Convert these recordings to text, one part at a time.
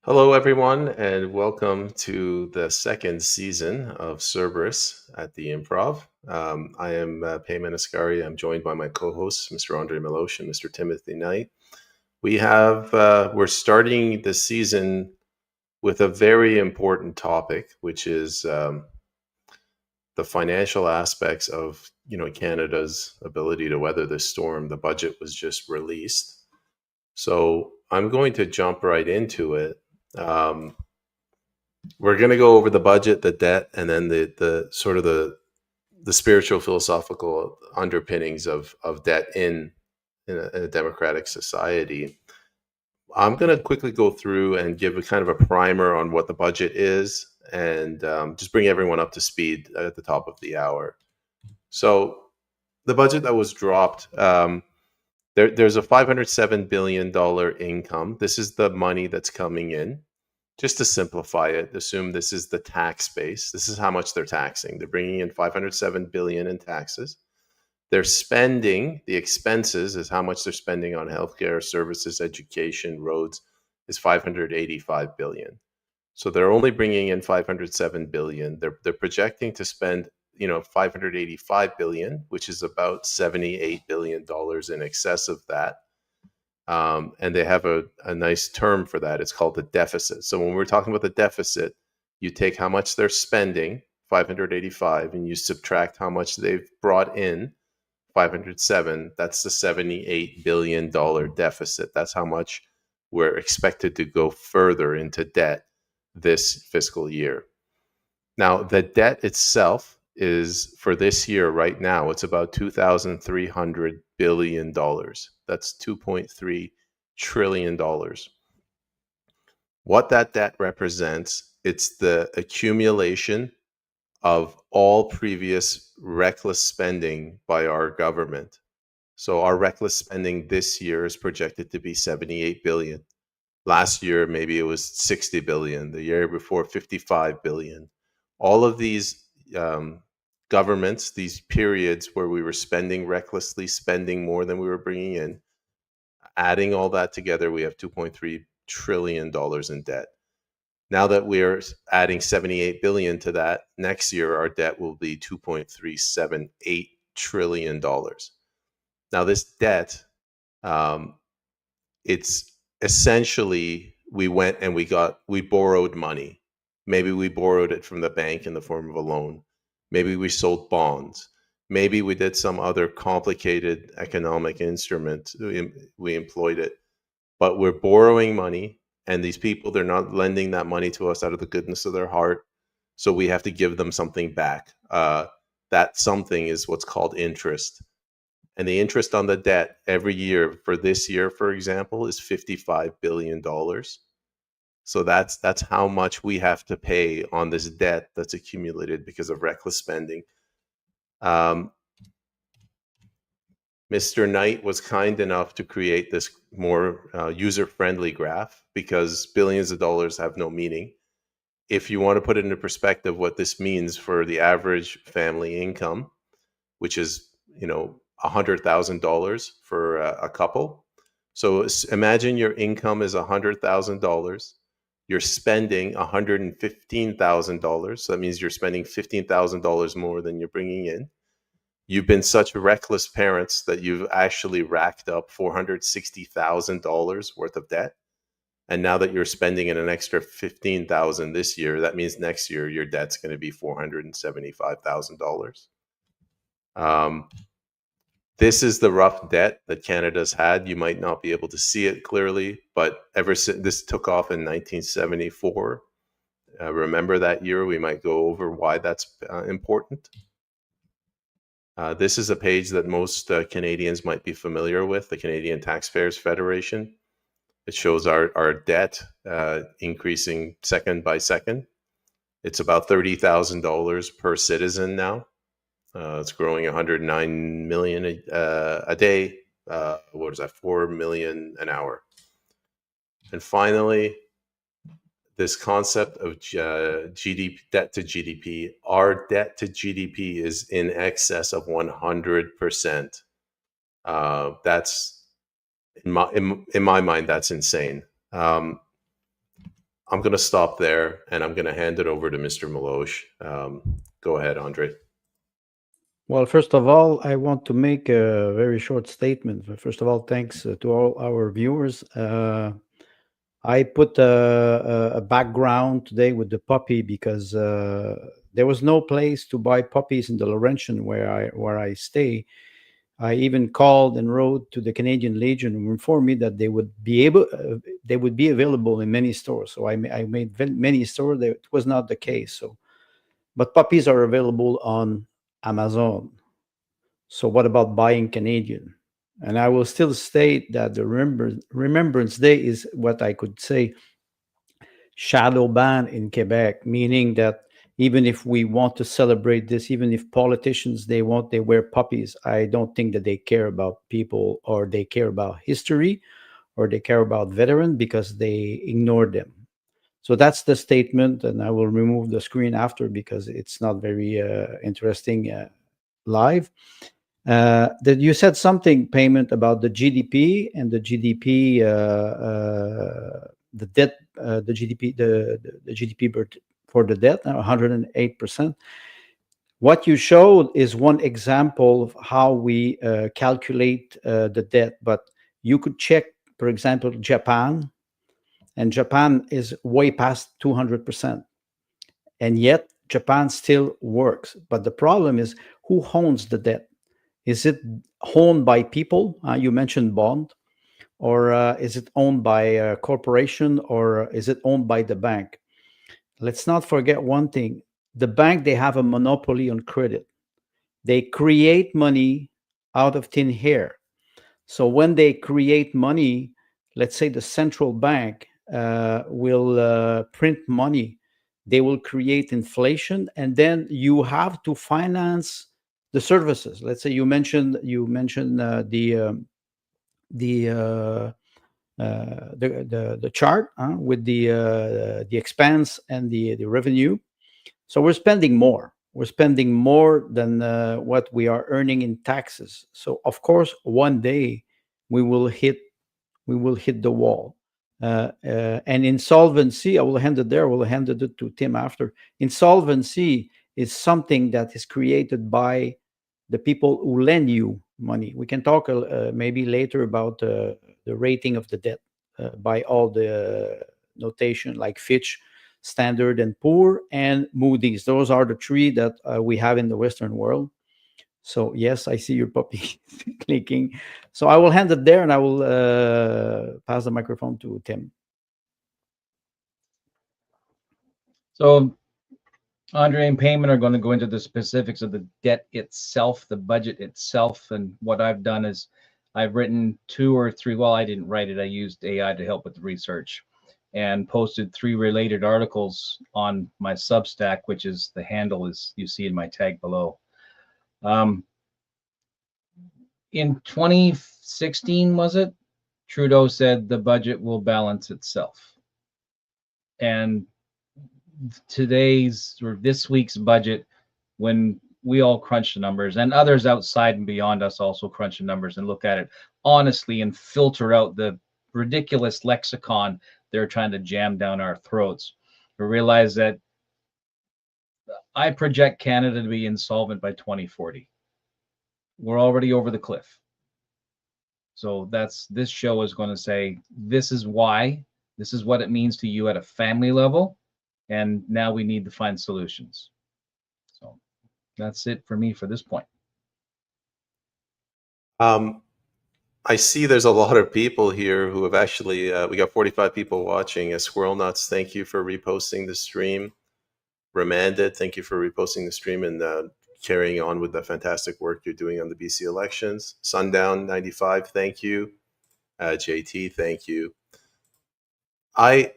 Hello, everyone, and welcome to the second season of Cerberus at the Improv. I am Payman Ascari. I'm joined by my co-hosts, Mr. Andre Milosh and Mr. Timothy Knight. We're starting the season with a very important topic, which is the financial aspects of Canada's ability to weather this storm. The budget was just released, so I'm going to jump right into it. We're going to go over the budget, the debt, and then the sort of the spiritual philosophical underpinnings of debt in a democratic society. I'm going to quickly go through and give a kind of a primer on what the budget is, and just bring everyone up to speed at the top of the hour. So the budget that was dropped, there's a $507 billion income. This is the money that's coming in. Just to simplify it, assume this is the tax base. This is how much they're taxing. They're bringing in $507 billion in taxes. They're spending, the expenses is how much they're spending on healthcare, services, education, roads, is $585 billion. So they're only bringing in $507 billion. They're projecting to spend, $585 billion, which is about $78 billion in excess of that. And they have a nice term for that. It's called the deficit. So when we're talking about the deficit, you take how much they're spending, 585, and you subtract how much they've brought in, 507. That's the $78 billion deficit. That's how much we're expected to go further into debt this fiscal year. Now, the debt itself is, for this year right now, it's about $2,300 billion. That's $2.3 trillion. What that debt represents, it's the accumulation of all previous reckless spending by our government. So our reckless spending this year is projected to be $78 billion. Last year, maybe it was $60 billion. The year before, $55 billion. All of these governments, these periods where we were spending recklessly, spending more than we were bringing in, adding all that together, we have $2.3 trillion in debt. Now that we're adding $78 billion to that, next year our debt will be $2.378 trillion. Now this debt, it's essentially, we went and we borrowed money. Maybe we borrowed it from the bank in the form of a loan. Maybe we sold bonds. Maybe we did some other complicated economic instrument. We employed it. But we're borrowing money, and these people, they're not lending that money to us out of the goodness of their heart. So we have to give them something back. That something is what's called interest. And the interest on the debt every year, for this year, for example, is $55 billion. So that's how much we have to pay on this debt that's accumulated because of reckless spending. Mr. Knight was kind enough to create this more user-friendly graph, because billions of dollars have no meaning. If you want to put it into perspective, what this means for the average family income, which is, $100,000 for a couple. So imagine your income is $100,000. You're spending $115,000. So that means you're spending $15,000 more than you're bringing in. You've been such reckless parents that you've actually racked up $460,000 worth of debt. And now that you're spending an extra $15,000 this year, that means next year your debt's going to be $475,000. This is the rough debt that Canada's had. You might not be able to see it clearly, but ever since this took off in 1974, remember that year. We might go over why that's important. This is a page that most Canadians might be familiar with, the Canadian Taxpayers Federation. It shows our debt increasing second by second. It's about $30,000 per citizen now. It's growing 109 million a day. What is that? 4 million an hour. And finally, this concept of GDP, debt to GDP. Our debt to GDP is in excess of 100%. That's in my mind, that's insane. I'm going to stop there, and I'm going to hand it over to Mr. Milosh. Go ahead, Andre. Well, first of all, I want to make a very short statement. First of all, thanks to all our viewers. I put a background today with the puppy because there was no place to buy puppies in the Laurentian where I stay. I even called and wrote to the Canadian Legion who informed me that they would be available in many stores. So I made many stores. It was not the case. So, but puppies are available on Amazon. So what about buying Canadian? And I will still state that the Remembrance Day is what I could say shadow ban in Quebec, meaning that even if we want to celebrate this, even if politicians they wear puppies, I don't think that they care about people or they care about history or they care about veteran because they ignore them. So that's the statement, and I will remove the screen after because it's not very interesting live. That you said something payment about the GDP and the GDP, the debt, the GDP, the GDP for the debt, 108%. What you showed is one example of how we calculate the debt, but you could check, for example, Japan, and Japan is way past 200%, and yet Japan still works. But the problem is who owns the debt? Is it owned by people? You mentioned bond, or is it owned by a corporation, or is it owned by the bank? Let's not forget one thing: the bank they have a monopoly on credit. They create money out of thin air. So when they create money, let's say the central bank will print money, they will create inflation, and then you have to finance the services. Let's say you mentioned the the chart with the expense and the revenue. So we're spending more. We're spending more than what we are earning in taxes. So of course, one day we will hit the wall. And insolvency, I will hand it there. I will hand it to Tim after. Insolvency is something that is created by the people who lend you money. We can talk maybe later about the rating of the debt by all the notation like Fitch, Standard and Poor, and Moody's. Those are the three that we have in the Western world. So yes, I see your puppy clicking. So I will hand it there, and I will pass the microphone to Tim. So Andre and Payman are going to go into the specifics of the debt itself, the budget itself, and what I've done is I've written 2 or 3. Well, I didn't write it. I used AI to help with the research, and posted 3 related articles on my Substack, which is the handle is you see in my tag below. In 2016, was it? Trudeau said the budget will balance itself. And today's or this week's budget, when we all crunch the numbers and others outside and beyond us also crunch the numbers and look at it honestly and filter out the ridiculous lexicon they're trying to jam down our throats, we realize that I project Canada to be insolvent by 2040. We're already over the cliff. So this show is going to say, this is why, this is what it means to you at a family level. And now we need to find solutions. So that's it for me for this point. I see there's a lot of people here who have actually, we got 45 people watching. Squirrel Nuts, thank you for reposting the stream. Remanded, thank you for reposting the stream and carrying on with the fantastic work you're doing on the BC elections. Sundown 95, thank you. JT, thank you. I,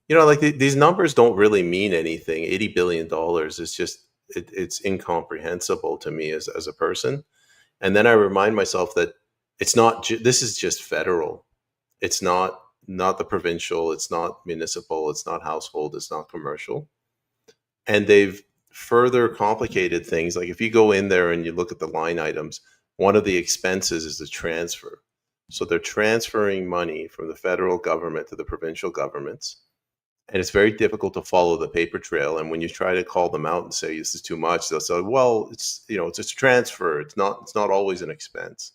like these numbers don't really mean anything. $80 billion is just it's incomprehensible to me as a person. And then I remind myself that it's not. This is just federal. It's not the provincial. It's not municipal. It's not household. It's not commercial. And they've further complicated things. Like if you go in there and you look at the line items, one of the expenses is the transfer. So they're transferring money from the federal government to the provincial governments. And it's very difficult to follow the paper trail. And when you try to call them out and say this is too much, they'll say, well, it's a transfer. It's not always an expense.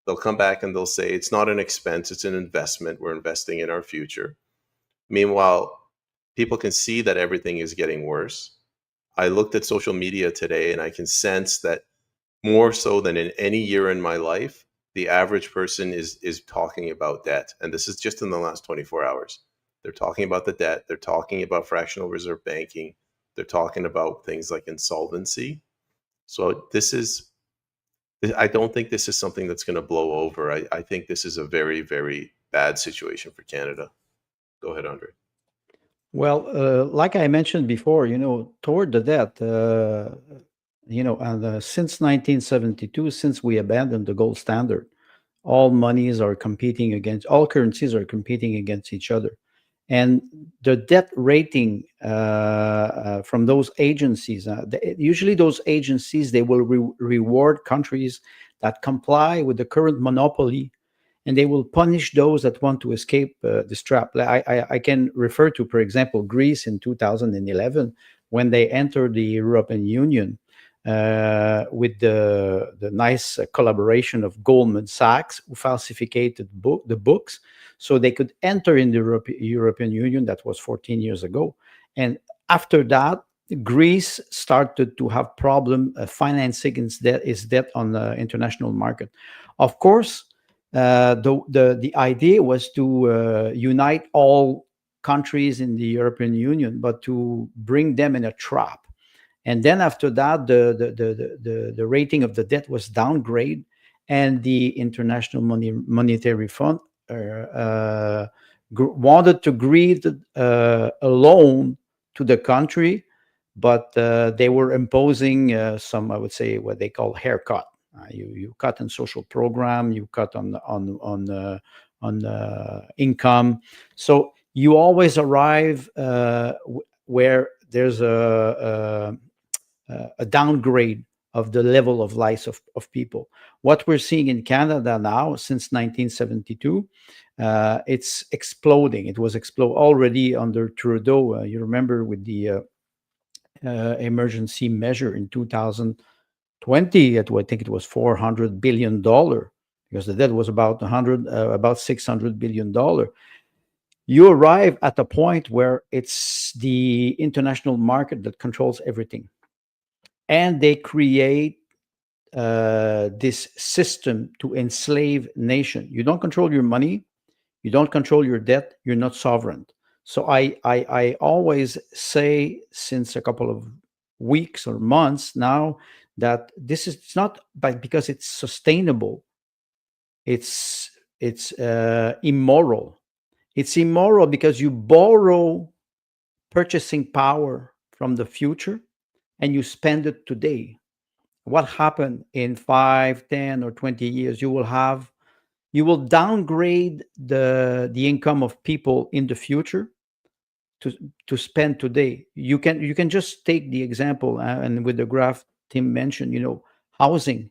They'll come back and they'll say it's not an expense, it's an investment. We're investing in our future. Meanwhile, people can see that everything is getting worse. I looked at social media today and I can sense that more so than in any year in my life, the average person is talking about debt. And this is just in the last 24 hours. They're talking about the debt. They're talking about fractional reserve banking. They're talking about things like insolvency. So I don't think this is something that's going to blow over. I think this is a very, very bad situation for Canada. Go ahead, Andre. Well, like I mentioned before, toward the debt, and since 1972, since we abandoned the gold standard, all currencies are competing against each other. And the debt rating from those agencies, usually those agencies, they will reward countries that comply with the current monopoly, and they will punish those that want to escape this trap. I can refer to, for example, Greece in 2011, when they entered the European Union with the nice collaboration of Goldman Sachs, who falsified the books, so they could enter in the European Union. That was 14 years ago. And after that, Greece started to have problem financing its debt on the international market. Of course, the idea was to unite all countries in the European Union, but to bring them in a trap. And then after that, the rating of the debt was downgraded, and the International Monetary Fund wanted to grant a loan to the country, but they were imposing some, I would say, what they call haircut. You cut on social program, you cut on income. So you always arrive where there's a downgrade of the level of life of people. What we're seeing in Canada now, since 1972, it's exploding. It was already under Trudeau. You remember with the emergency measure in 2020, I think it was $400 billion, because the debt was about $600 billion. You arrive at a point where it's the international market that controls everything. And they create this system to enslave nation. You don't control your money, you don't control your debt, you're not sovereign. So I always say, since a couple of weeks or months now, that it's not because it's sustainable. It's immoral. It's immoral because you borrow purchasing power from the future and you spend it today. What happened in 5, 10, or 20 years? You will downgrade the income of people in the future to spend today. You can just take the example, and with the graph Tim mentioned, housing.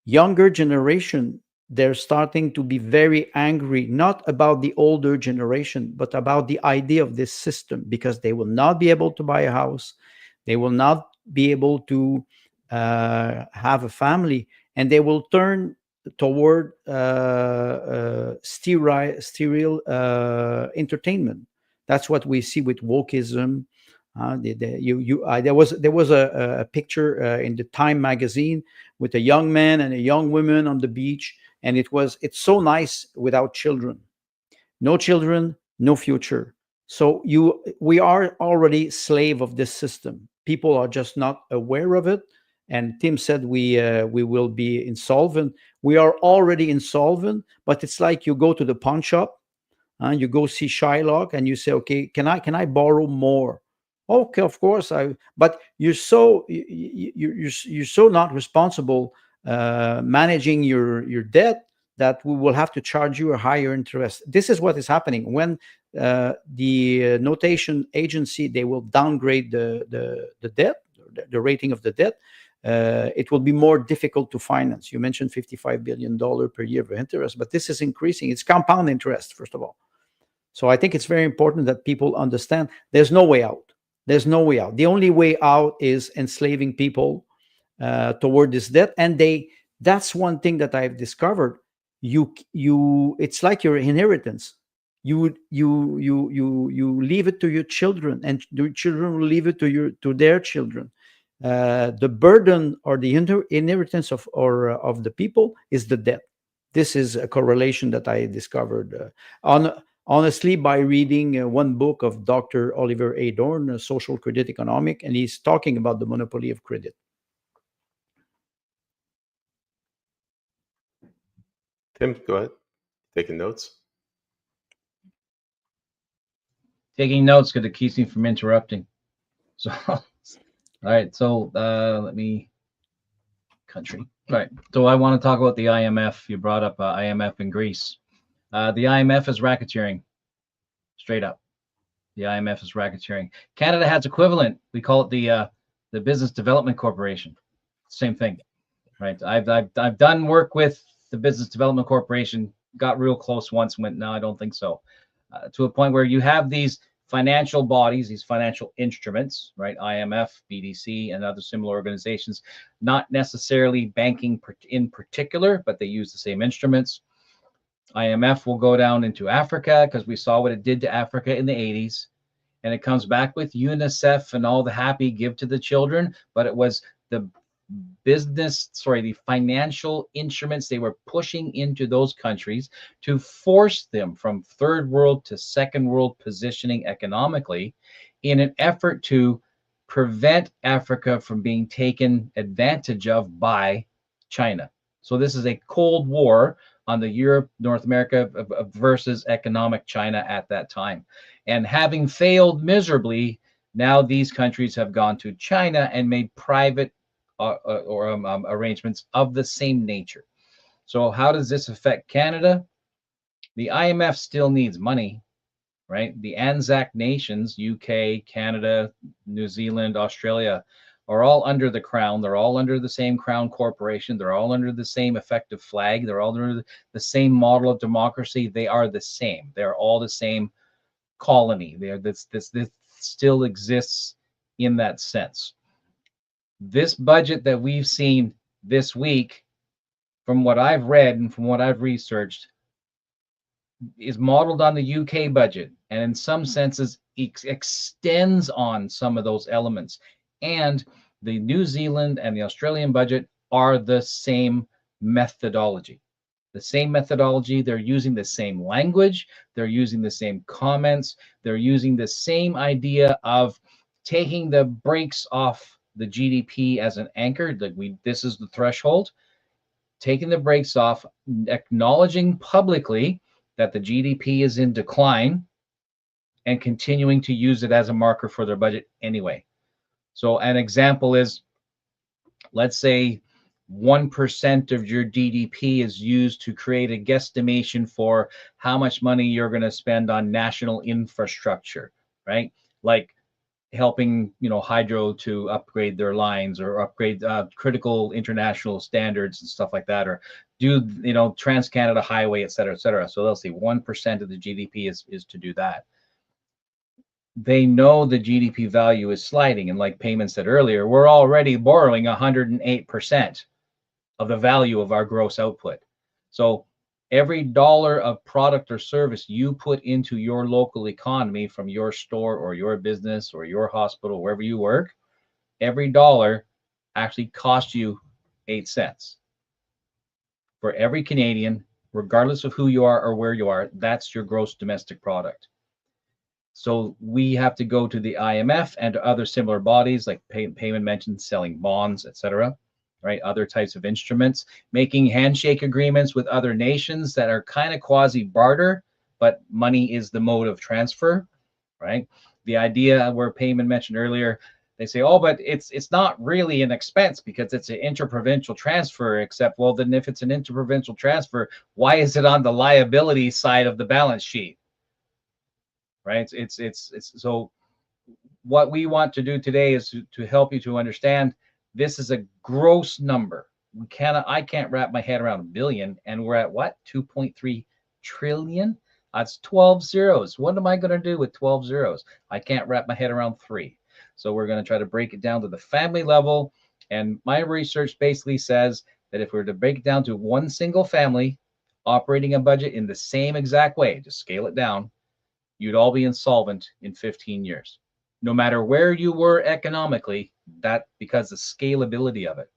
Younger generation, they're starting to be very angry, not about the older generation, but about the idea of this system, because they will not be able to buy a house. They will not be able to have a family, and they will turn toward sterile entertainment. That's what we see with wokeism. There was a picture in the Time magazine with a young man and a young woman on the beach, and it's so nice without children. No children, no future. So we are already slave of this system. People are just not aware of it. And Tim said we will be insolvent. We are already insolvent, but it's like you go to the pawn shop You go see Shylock and you say, okay, can I borrow more? Okay, of course. But you're so not responsible managing your debt that we will have to charge you a higher interest. This is what is happening when the notation agency, they will downgrade the debt, the rating of the debt. It will be more difficult to finance. You mentioned $55 billion per year of interest, but this is increasing. It's compound interest, first of all. So I think it's very important that people understand there's no way out. There's no way out. The only way out is enslaving people toward this debt. And that's one thing that I've discovered. It's like your inheritance. You leave it to your children, and your children will leave it to their children. The burden or the inheritance of the people is the debt. This is a correlation that I discovered honestly by reading one book of Dr. Oliver A. Dorn, Social Credit Economic, and he's talking about the monopoly of credit. Tim, go ahead. Taking notes. Taking notes because it keeps me from interrupting. So, all right. So let me country. All right. So I want to talk about the IMF. You brought up IMF in Greece. The IMF is racketeering. Straight up, the IMF is racketeering. Canada has equivalent. We call it the Business Development Corporation. Same thing, right? I've done work with the Business Development Corporation. Got real close once. Went, no, I don't think so. To a point where you have these financial bodies, these financial instruments, right? IMF, BDC, and other similar organizations, not necessarily banking in particular, but they use the same instruments. IMF will go down into Africa because we saw what it did to Africa in the 80s. And it comes back with UNICEF and all the happy give to the children. But it was the financial instruments they were pushing into those countries to force them from third world to second world positioning economically in an effort to prevent Africa from being taken advantage of by China. So this is a Cold War on the Europe, North America versus economic China at that time. And having failed miserably, now these countries have gone to China and made private arrangements of the same nature. So how does this affect Canada? The IMF still needs money, right? The ANZAC nations, UK, Canada, New Zealand, Australia, are all under the crown. They're all under the same crown corporation. They're all under the same effective flag. They're all under the same model of democracy. They are the same. They're all the same colony. This still exists in that sense. This budget that we've seen this week, from what I've read and from what I've researched, is modeled on the UK budget, and in some senses extends on some of those elements. And the New Zealand and the Australian budget are the same methodology. The same methodology. They're using the same language. They're using the same comments. They're using the same idea of taking the brakes off the GDP as an anchor. Like this is the threshold. Taking the brakes off, acknowledging publicly that the GDP is in decline, and continuing to use it as a marker for their budget anyway. So an example is, let's say 1% of your GDP is used to create a guesstimation for how much money you're going to spend on national infrastructure, right? Like helping, hydro to upgrade their lines, or upgrade critical international standards and stuff like that, or do, Trans-Canada Highway, et cetera, et cetera. So they'll say 1% of the GDP is to do that. They know the GDP value is sliding. And like Payman said earlier, we're already borrowing 108% of the value of our gross output. So every dollar of product or service you put into your local economy from your store or your business or your hospital, wherever you work, every dollar actually costs you 8 cents. For every Canadian, regardless of who you are or where you are, that's your gross domestic product. So we have to go to the IMF and to other similar bodies, like Payman mentioned, selling bonds, etc., right? Other types of instruments, making handshake agreements with other nations that are kind of quasi barter, but money is the mode of transfer, right? The idea where Payman mentioned earlier, they say, oh, but it's not really an expense because it's an interprovincial transfer, except, well, then if it's an interprovincial transfer, why is it on the liability side of the balance sheet? Right? It's so what we want to do today is to help you to understand this is a gross number. I can't wrap my head around a billion, and we're at what, 2.3 trillion? That's 12 zeros. What am I going to do with 12 zeros? I can't wrap my head around three. So we're going to try to break it down to the family level. And my research basically says that if we were to break it down to one single family operating a budget in the same exact way, just scale it down, you'd all be insolvent in 15 years. No matter where you were economically, that because the scalability of it.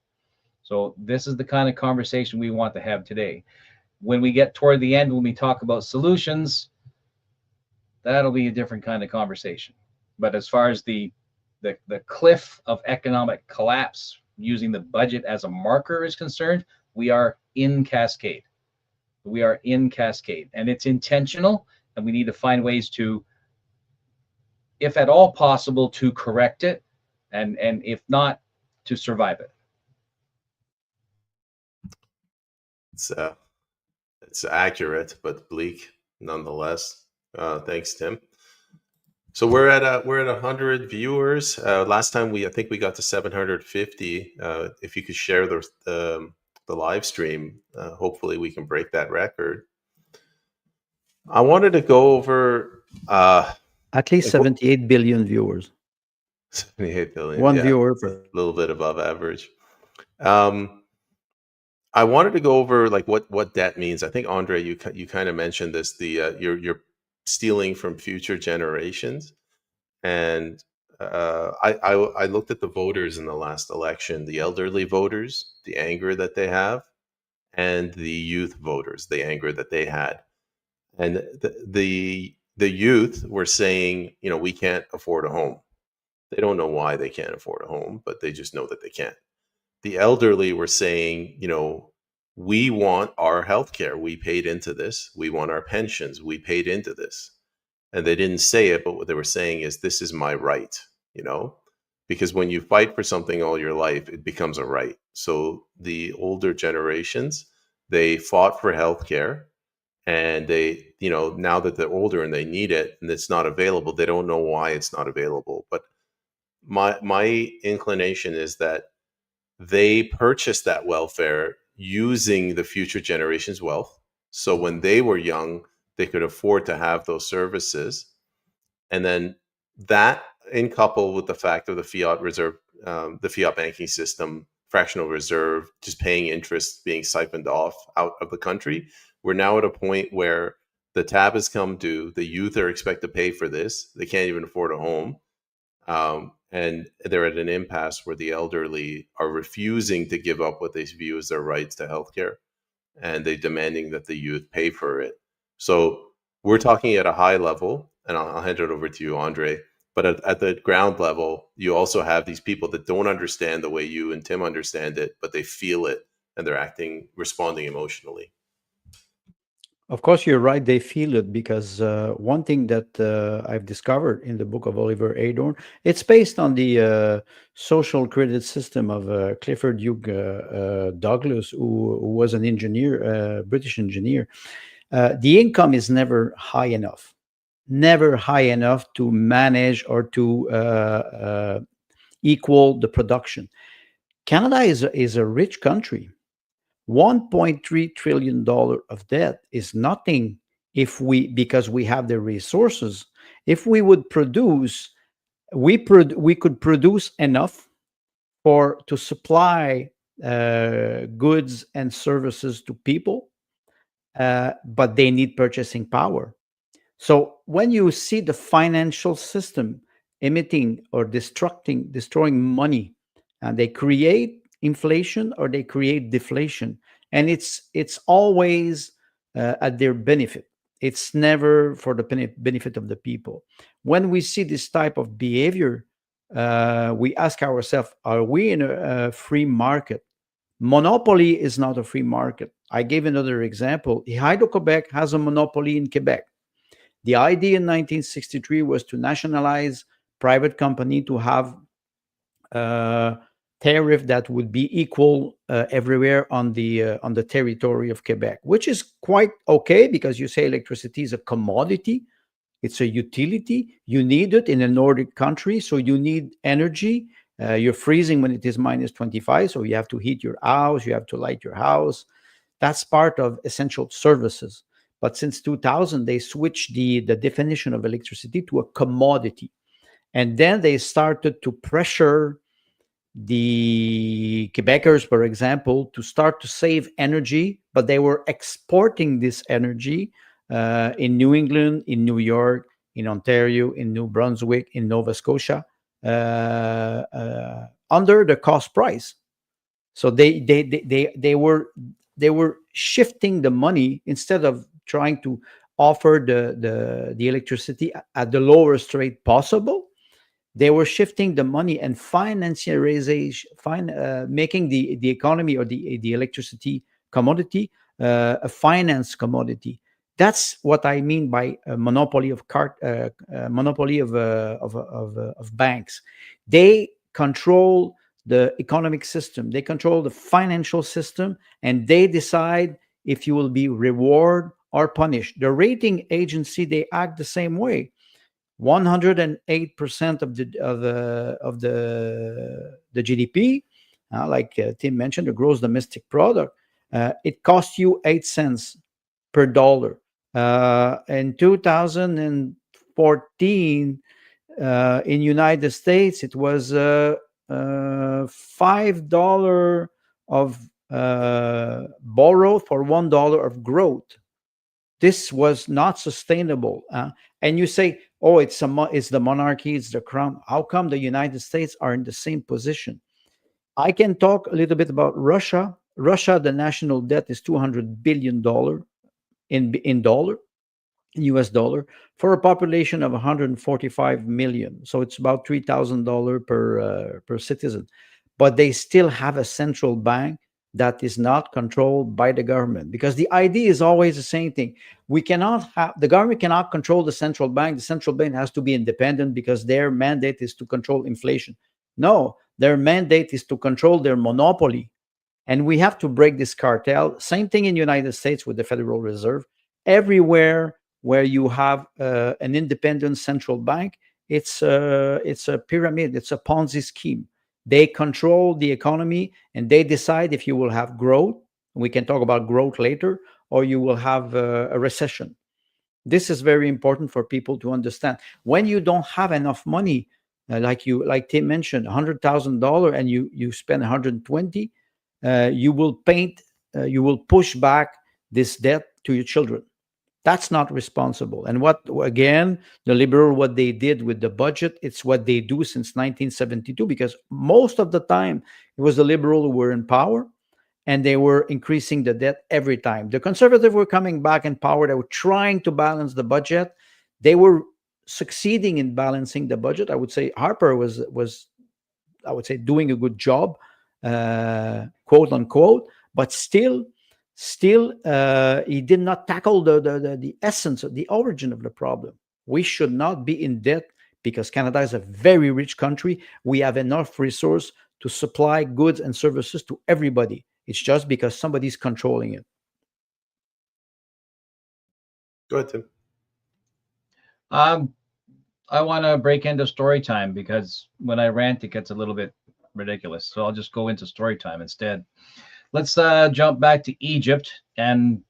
So this is the kind of conversation we want to have today. When we get toward the end, when we talk about solutions, that'll be a different kind of conversation. But as far as the cliff of economic collapse using the budget as a marker is concerned, we are in cascade. We are in cascade, and it's intentional, and we need to find ways to, if at all possible, to correct it, and if not, to survive it. It's accurate but bleak nonetheless. Thanks, Tim. So we're at 100 viewers. Last time I think we got to 750. If you could share the live stream, hopefully we can break that record. I wanted to go over at least 78 billion viewers. 78 billion. One viewer per. A little bit above average. I wanted to go over like what debt means. I think Andre, you kind of mentioned this. You're stealing from future generations, and I looked at the voters in the last election, the elderly voters, the anger that they have, and the youth voters, the anger that they had, and the youth were saying, we can't afford a home. They don't know why they can't afford a home, but they just know that they can't. The elderly were saying, we want our health care. We paid into this. We want our pensions. We paid into this. And they didn't say it, but what they were saying is, this is my right, because when you fight for something all your life, it becomes a right. So the older generations, they fought for health care, and they, now that they're older and they need it and it's not available, they don't know why it's not available. But my inclination is that they purchased that welfare using the future generation's wealth. So when they were young, they could afford to have those services. And then that, in coupled with the fact of the fiat reserve, the fiat banking system, fractional reserve, just paying interest, being siphoned off out of the country, we're now at a point where the tab has come due. The youth are expected to pay for this. They can't even afford a home. And they're at an impasse where the elderly are refusing to give up what they view as their rights to healthcare, and they're demanding that the youth pay for it. So we're talking at a high level, and I'll hand it over to you, Andre. But at the ground level, you also have these people that don't understand the way you and Tim understand it, but they feel it, and they're responding emotionally. Of course, you're right. They feel it, because one thing that I've discovered in the book of Oliver Adorn, it's based on the social credit system of Clifford Hugh Douglas, who was an engineer, British engineer. The income is never high enough to manage or to equal the production. Canada is a rich country. $1.3 trillion of debt is nothing because we have the resources. If we would produce, we could produce enough to supply goods and services to people, but they need purchasing power. So when you see the financial system emitting or destroying money, and they create inflation or they create deflation, and it's always at their benefit. It's never for the benefit of the people. When we see this type of behavior, we ask ourselves, are we in a free market? Monopoly is not a free market. I gave another example. Hydro-Quebec has a monopoly in Quebec. The idea in 1963 was to nationalize private company, to have tariff that would be equal everywhere on the territory of Quebec, which is quite okay because you say electricity is a commodity, it's a utility. You need it in a Nordic country, so you need energy. You're freezing when it is minus 25, so you have to heat your house, you have to light your house. That's part of essential services. But since 2000, they switched the definition of electricity to a commodity. And then they started to pressure the Quebecers, for example, to start to save energy, but they were exporting this energy in New England, in New York, in Ontario, in New Brunswick, in Nova Scotia, under the cost price. So they were shifting the money instead of trying to offer the electricity at the lowest rate possible. They were shifting the money and making the economy or the electricity commodity a finance commodity. That's what I mean by a monopoly of banks. They control the economic system, they control the financial system, and they decide if you will be rewarded or punished. The rating agency, they act the same way. 108% of the GDP, like Tim mentioned, the gross domestic product, it costs you 8 cents per dollar. In 2014, in United States, it was $5 of borrow for $1 of growth. This was not sustainable. And you say, oh, it's the monarchy, it's the crown. How come the United States are in the same position? I can talk a little bit about Russia. Russia, the national debt is $200 billion in US dollar, for a population of 145 million. So it's about $3,000 per citizen. But they still have a central bank that is not controlled by the government, because the idea is always the same thing. The government cannot control the central bank. The central bank has to be independent because their mandate is to control inflation. No, their mandate is to control their monopoly. And we have to break this cartel. Same thing in the United States with the Federal Reserve. Everywhere where you have an independent central bank, it's a pyramid, it's a Ponzi scheme. They control the economy and they decide if you will have growth. We can talk about growth later, or you will have a recession. This is very important for people to understand. When you don't have enough money, like Tim mentioned, $100,000, and you spend 120, you will push back this debt to your children. That's not responsible. And what they did with the budget, it's what they do since 1972, because most of the time it was the Liberal who were in power, and they were increasing the debt every time. The Conservative were coming back in power. They were trying to balance the budget. They were succeeding in balancing the budget. I would say Harper was doing a good job, quote unquote, but still he did not tackle the essence of the origin of the problem. We should not be in debt because Canada is a very rich country. We have enough resource to supply goods and services to everybody. It's just because somebody's controlling it. Go ahead, Tim. I want to break into story time because when I rant, it gets a little bit ridiculous. So I'll just go into story time instead. Let's jump back to Egypt, and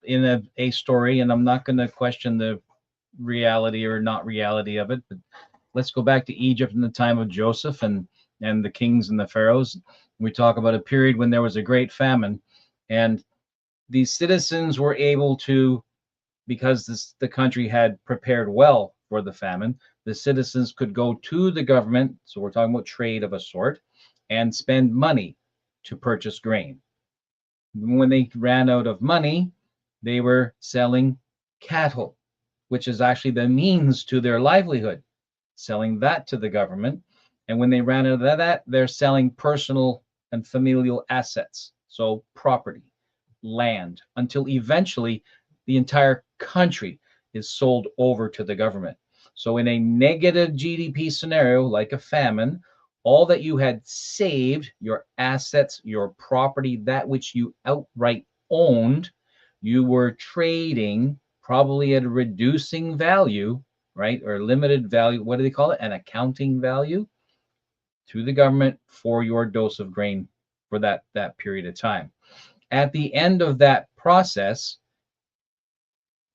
in a story, and I'm not going to question the reality or not reality of it, but let's go back to Egypt in the time of Joseph and the kings and the pharaohs. We talk about a period when there was a great famine, and these citizens were able to, because the country had prepared well for the famine, the citizens could go to the government, so we're talking about trade of a sort, and spend money to purchase grain. When they ran out of money, they were selling cattle, which is actually the means to their livelihood, selling that to the government. And when they ran out of that, they're selling personal and familial assets, so property, land, until eventually the entire country is sold over to the government. So in a negative GDP scenario, like a famine, all that you had saved, your assets, your property, that which you outright owned, you were trading probably at a reducing value, right? Or limited value. What do they call it? An accounting value to the government for your dose of grain for that period of time. At the end of that process,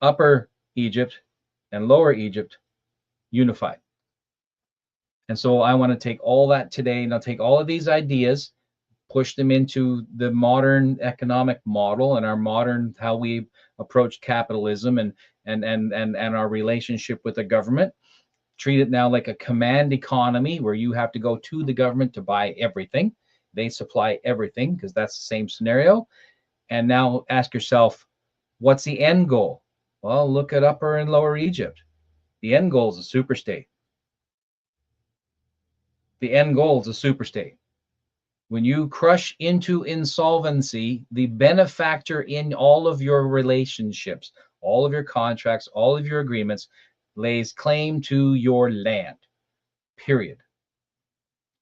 Upper Egypt and Lower Egypt unified. And so I want to take all that today, and I'll take all of these ideas, push them into the modern economic model and our modern how we approach capitalism and our relationship with the government. Treat it now like a command economy where you have to go to the government to buy everything. They supply everything because that's the same scenario. And now ask yourself, what's the end goal? Well, look at Upper and Lower Egypt. The end goal is a super state. The end goal is a super state. When you crush into insolvency, the benefactor in all of your relationships, all of your contracts, all of your agreements, lays claim to your land, period.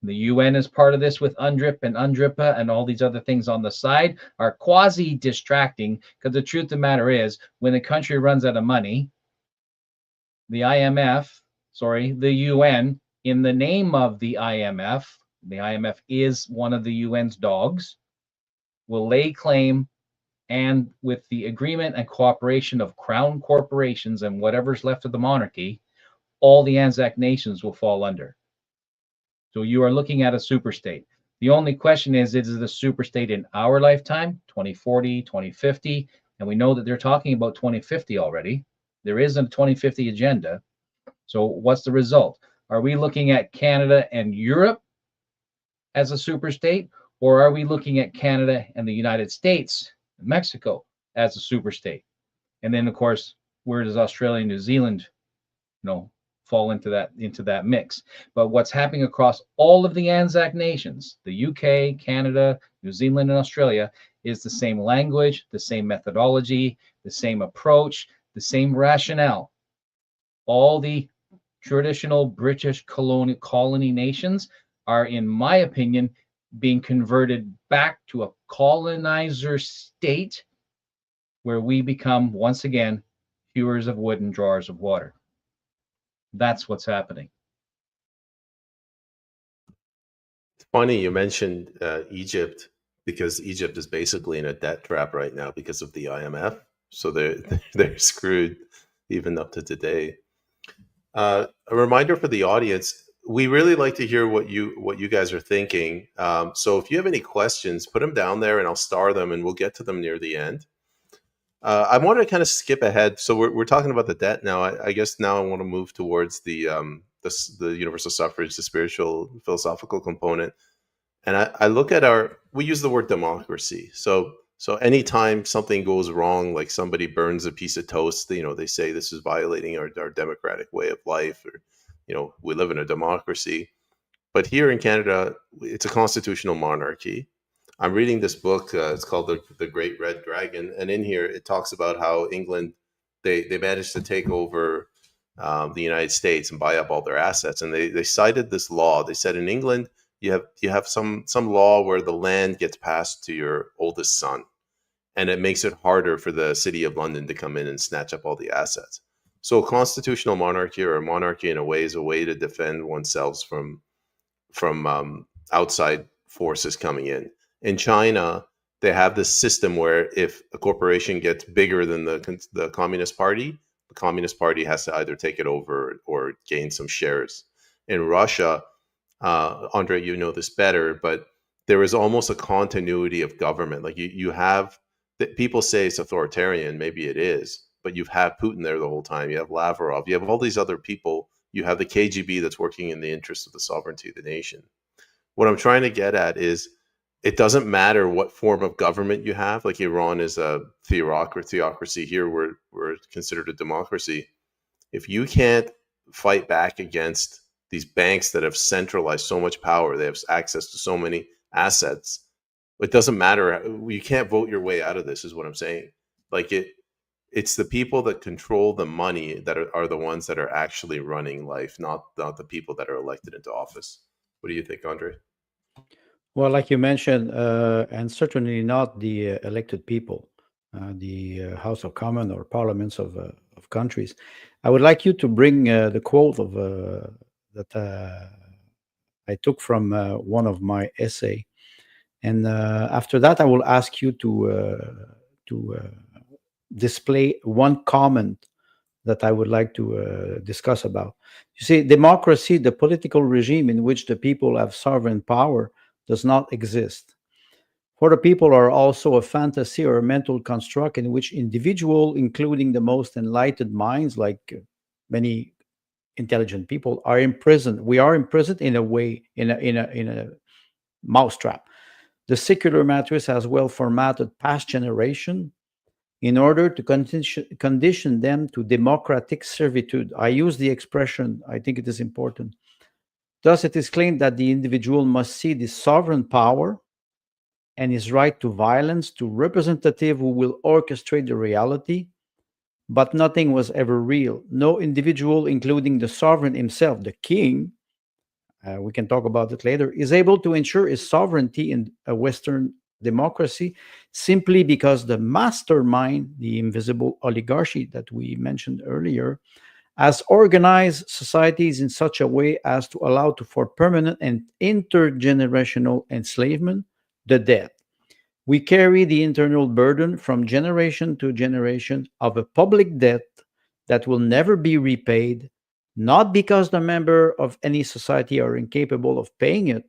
The UN is part of this with UNDRIP and UNDRIPA and all these other things on the side are quasi-distracting because the truth of the matter is when the country runs out of money, the UN, in the name of the IMF is one of the UN's dogs, will lay claim, and with the agreement and cooperation of crown corporations and whatever's left of the monarchy, all the Anzac nations will fall under. So you are looking at a super state. The only question is it a super state in our lifetime, 2040, 2050? And we know that they're talking about 2050 already. There is a 2050 agenda. So what's the result? Are we looking at Canada and Europe as a super state? Or are we looking at Canada and the United States and Mexico as a super state? And then, of course, where does Australia and New Zealand, fall into that mix? But what's happening across all of the Anzac nations, the UK, Canada, New Zealand, and Australia, is the same language, the same methodology, the same approach, the same rationale. All the traditional British colony nations are, in my opinion, being converted back to a colonizer state where we become, once again, hewers of wood and drawers of water. That's what's happening. It's funny you mentioned Egypt, because Egypt is basically in a debt trap right now because of the IMF. So they're screwed even up to today. A reminder for the audience: we really like to hear what you guys are thinking. So if you have any questions, put them down there, and I'll star them, and we'll get to them near the end. I wanted to kind of skip ahead. So we're talking about the debt now. I guess now I want to move towards the universal suffrage, the spiritual philosophical component. And I look at we use the word democracy. So anytime something goes wrong, like somebody burns a piece of toast, they say this is violating our democratic way of life, or, we live in a democracy. But here in Canada, it's a constitutional monarchy. I'm reading this book. It's called the Great Red Dragon, and in here it talks about how England they managed to take over the United States and buy up all their assets. And they cited this law. They said in England you have some law where the land gets passed to your oldest son, and it makes it harder for the City of London to come in and snatch up all the assets. So a constitutional monarchy, or a monarchy in a way, is a way to defend oneself from outside forces coming in. In China, they have this system where if a corporation gets bigger than the Communist Party, the Communist Party has to either take it over or gain some shares. In Russia, Andre, you know this better, but there is almost a continuity of government. Like you have, people say it's authoritarian, maybe it is, but you have Putin there the whole time. You have Lavrov, you have all these other people. You have the KGB that's working in the interest of the sovereignty of the nation. What I'm trying to get at is, it doesn't matter what form of government you have. Like Iran is a theocracy. Here we're considered a democracy. If you can't fight back against these banks that have centralized so much power, they have access to so many assets, it doesn't matter. You can't vote your way out of this, is what I'm saying. Like it's the people that control the money that are the ones that are actually running life, not the people that are elected into office. What do you think, Andre? Well, like you mentioned, and certainly not the elected people, the House of Commons or parliaments of countries. I would like you to bring the quote of that I took from one of my essay, and after that, I will ask you to display one comment that I would like to discuss about. You see, democracy, the political regime in which the people have sovereign power, does not exist. For the people are also a fantasy or a mental construct in which individual, including the most enlightened minds, like many intelligent people, are imprisoned. We are imprisoned in a way, in a mousetrap. The secular matrix has well formatted past generation in order to condition them to democratic servitude. I use the expression, I think it is important. Thus, it is claimed that the individual must see the sovereign power and his right to violence to representative who will orchestrate the reality, but nothing was ever real. No individual, including the sovereign himself, the king, we can talk about it later, is able to ensure his sovereignty in a Western democracy simply because the mastermind, the invisible oligarchy that we mentioned earlier, has organized societies in such a way as to allow for permanent and intergenerational enslavement, the debt. We carry the internal burden from generation to generation of a public debt that will never be repaid, not because the member of any society are incapable of paying it,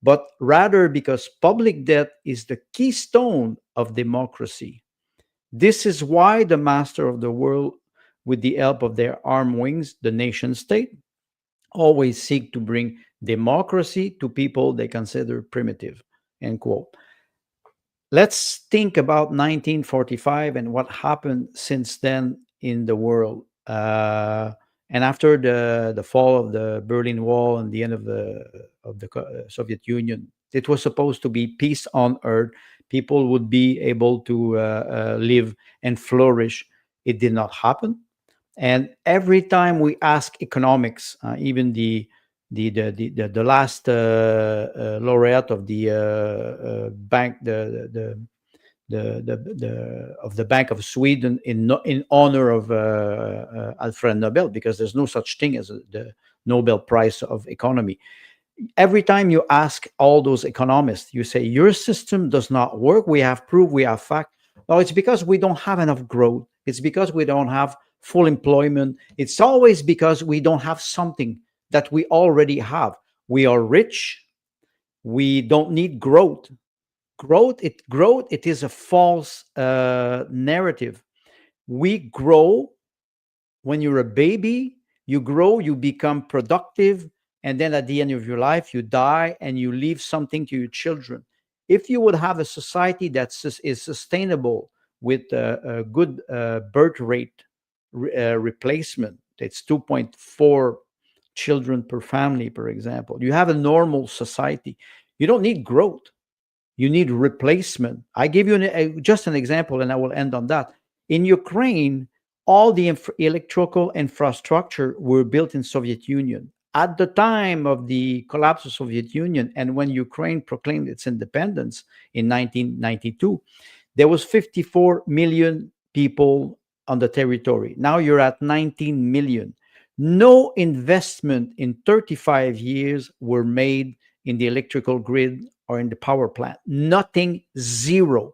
but rather because public debt is the keystone of democracy. This is why the master of the world, with the help of their armed wings, the nation state, always seek to bring democracy to people they consider primitive. End quote. Let's think about 1945 and what happened since then in the world. And after the fall of the Berlin Wall and the end of the Soviet Union, it was supposed to be peace on earth. People would be able to live and flourish. It did not happen. And every time we ask economics, even the last laureate of the bank, the of the Bank of Sweden in honor of Alfred Nobel, because there's no such thing as the Nobel Prize of Economy. Every time you ask all those economists, you say your system does not work. We have proof. We have fact. No, it's because we don't have enough growth. It's because we don't have full employment. It's always because we don't have something that we already have. We are rich. We don't need growth. Growth, it is a false narrative. We grow when you're a baby. You grow, you become productive, and then at the end of your life, you die and you leave something to your children. If you would have a society that is sustainable with a good birth rate replacement, it's 2.4 children per family, for example. You have a normal society. You don't need growth. You need replacement. I give you just an example, and I will end on that. In Ukraine, all the electrical infrastructure were built in Soviet Union. At the time of the collapse of Soviet Union, and when Ukraine proclaimed its independence in 1992, there was 54 million people on the territory. Now you're at 19 million. No investment in 35 years were made in the electrical grid or in the power plant. Nothing, zero.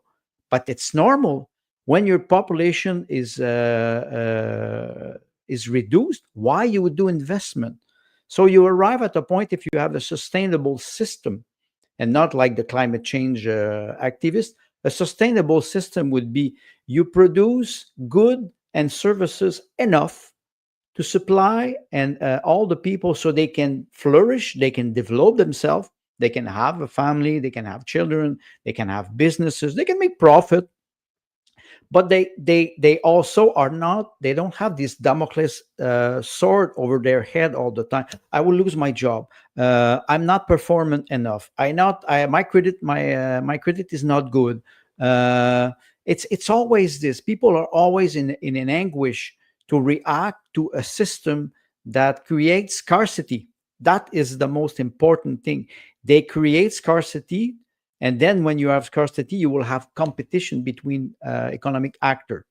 But it's normal when your population is reduced. Why you would do investment? So you arrive at a point, if you have a sustainable system, and not like the climate change activists, a sustainable system would be you produce good and services enough to supply and all the people so they can flourish, they can develop themselves, they can have a family, they can have children, they can have businesses, they can make profit. But they also are not, they don't have this Damocles sword over their head all the time. I will lose my job. I'm not performant enough. My credit is not good. It's always this. People are always in an anguish to react to a system that creates scarcity. That is the most important thing. They create scarcity, and then when you have scarcity, you will have competition between economic actors.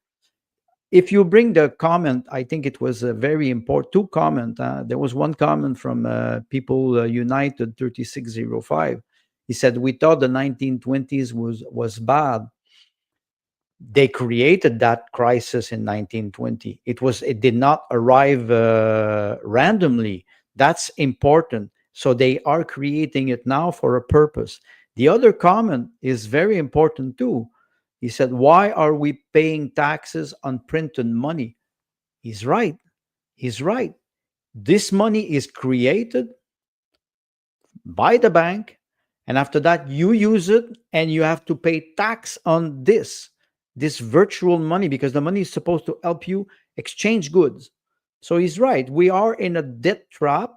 If you bring the comment, I think it was a very important two comment. There was one comment from People United 3605. He said, we thought the 1920s was bad. They created that crisis in 1920. It did not arrive randomly. That's important. So they are creating it now for a purpose. The other comment is very important too. He said, why are we paying taxes on printed money? He's right. He's right. This money is created by the bank, and after that you use it, and you have to pay tax on this virtual money, because the money is supposed to help you exchange goods. So he's right. We are in a debt trap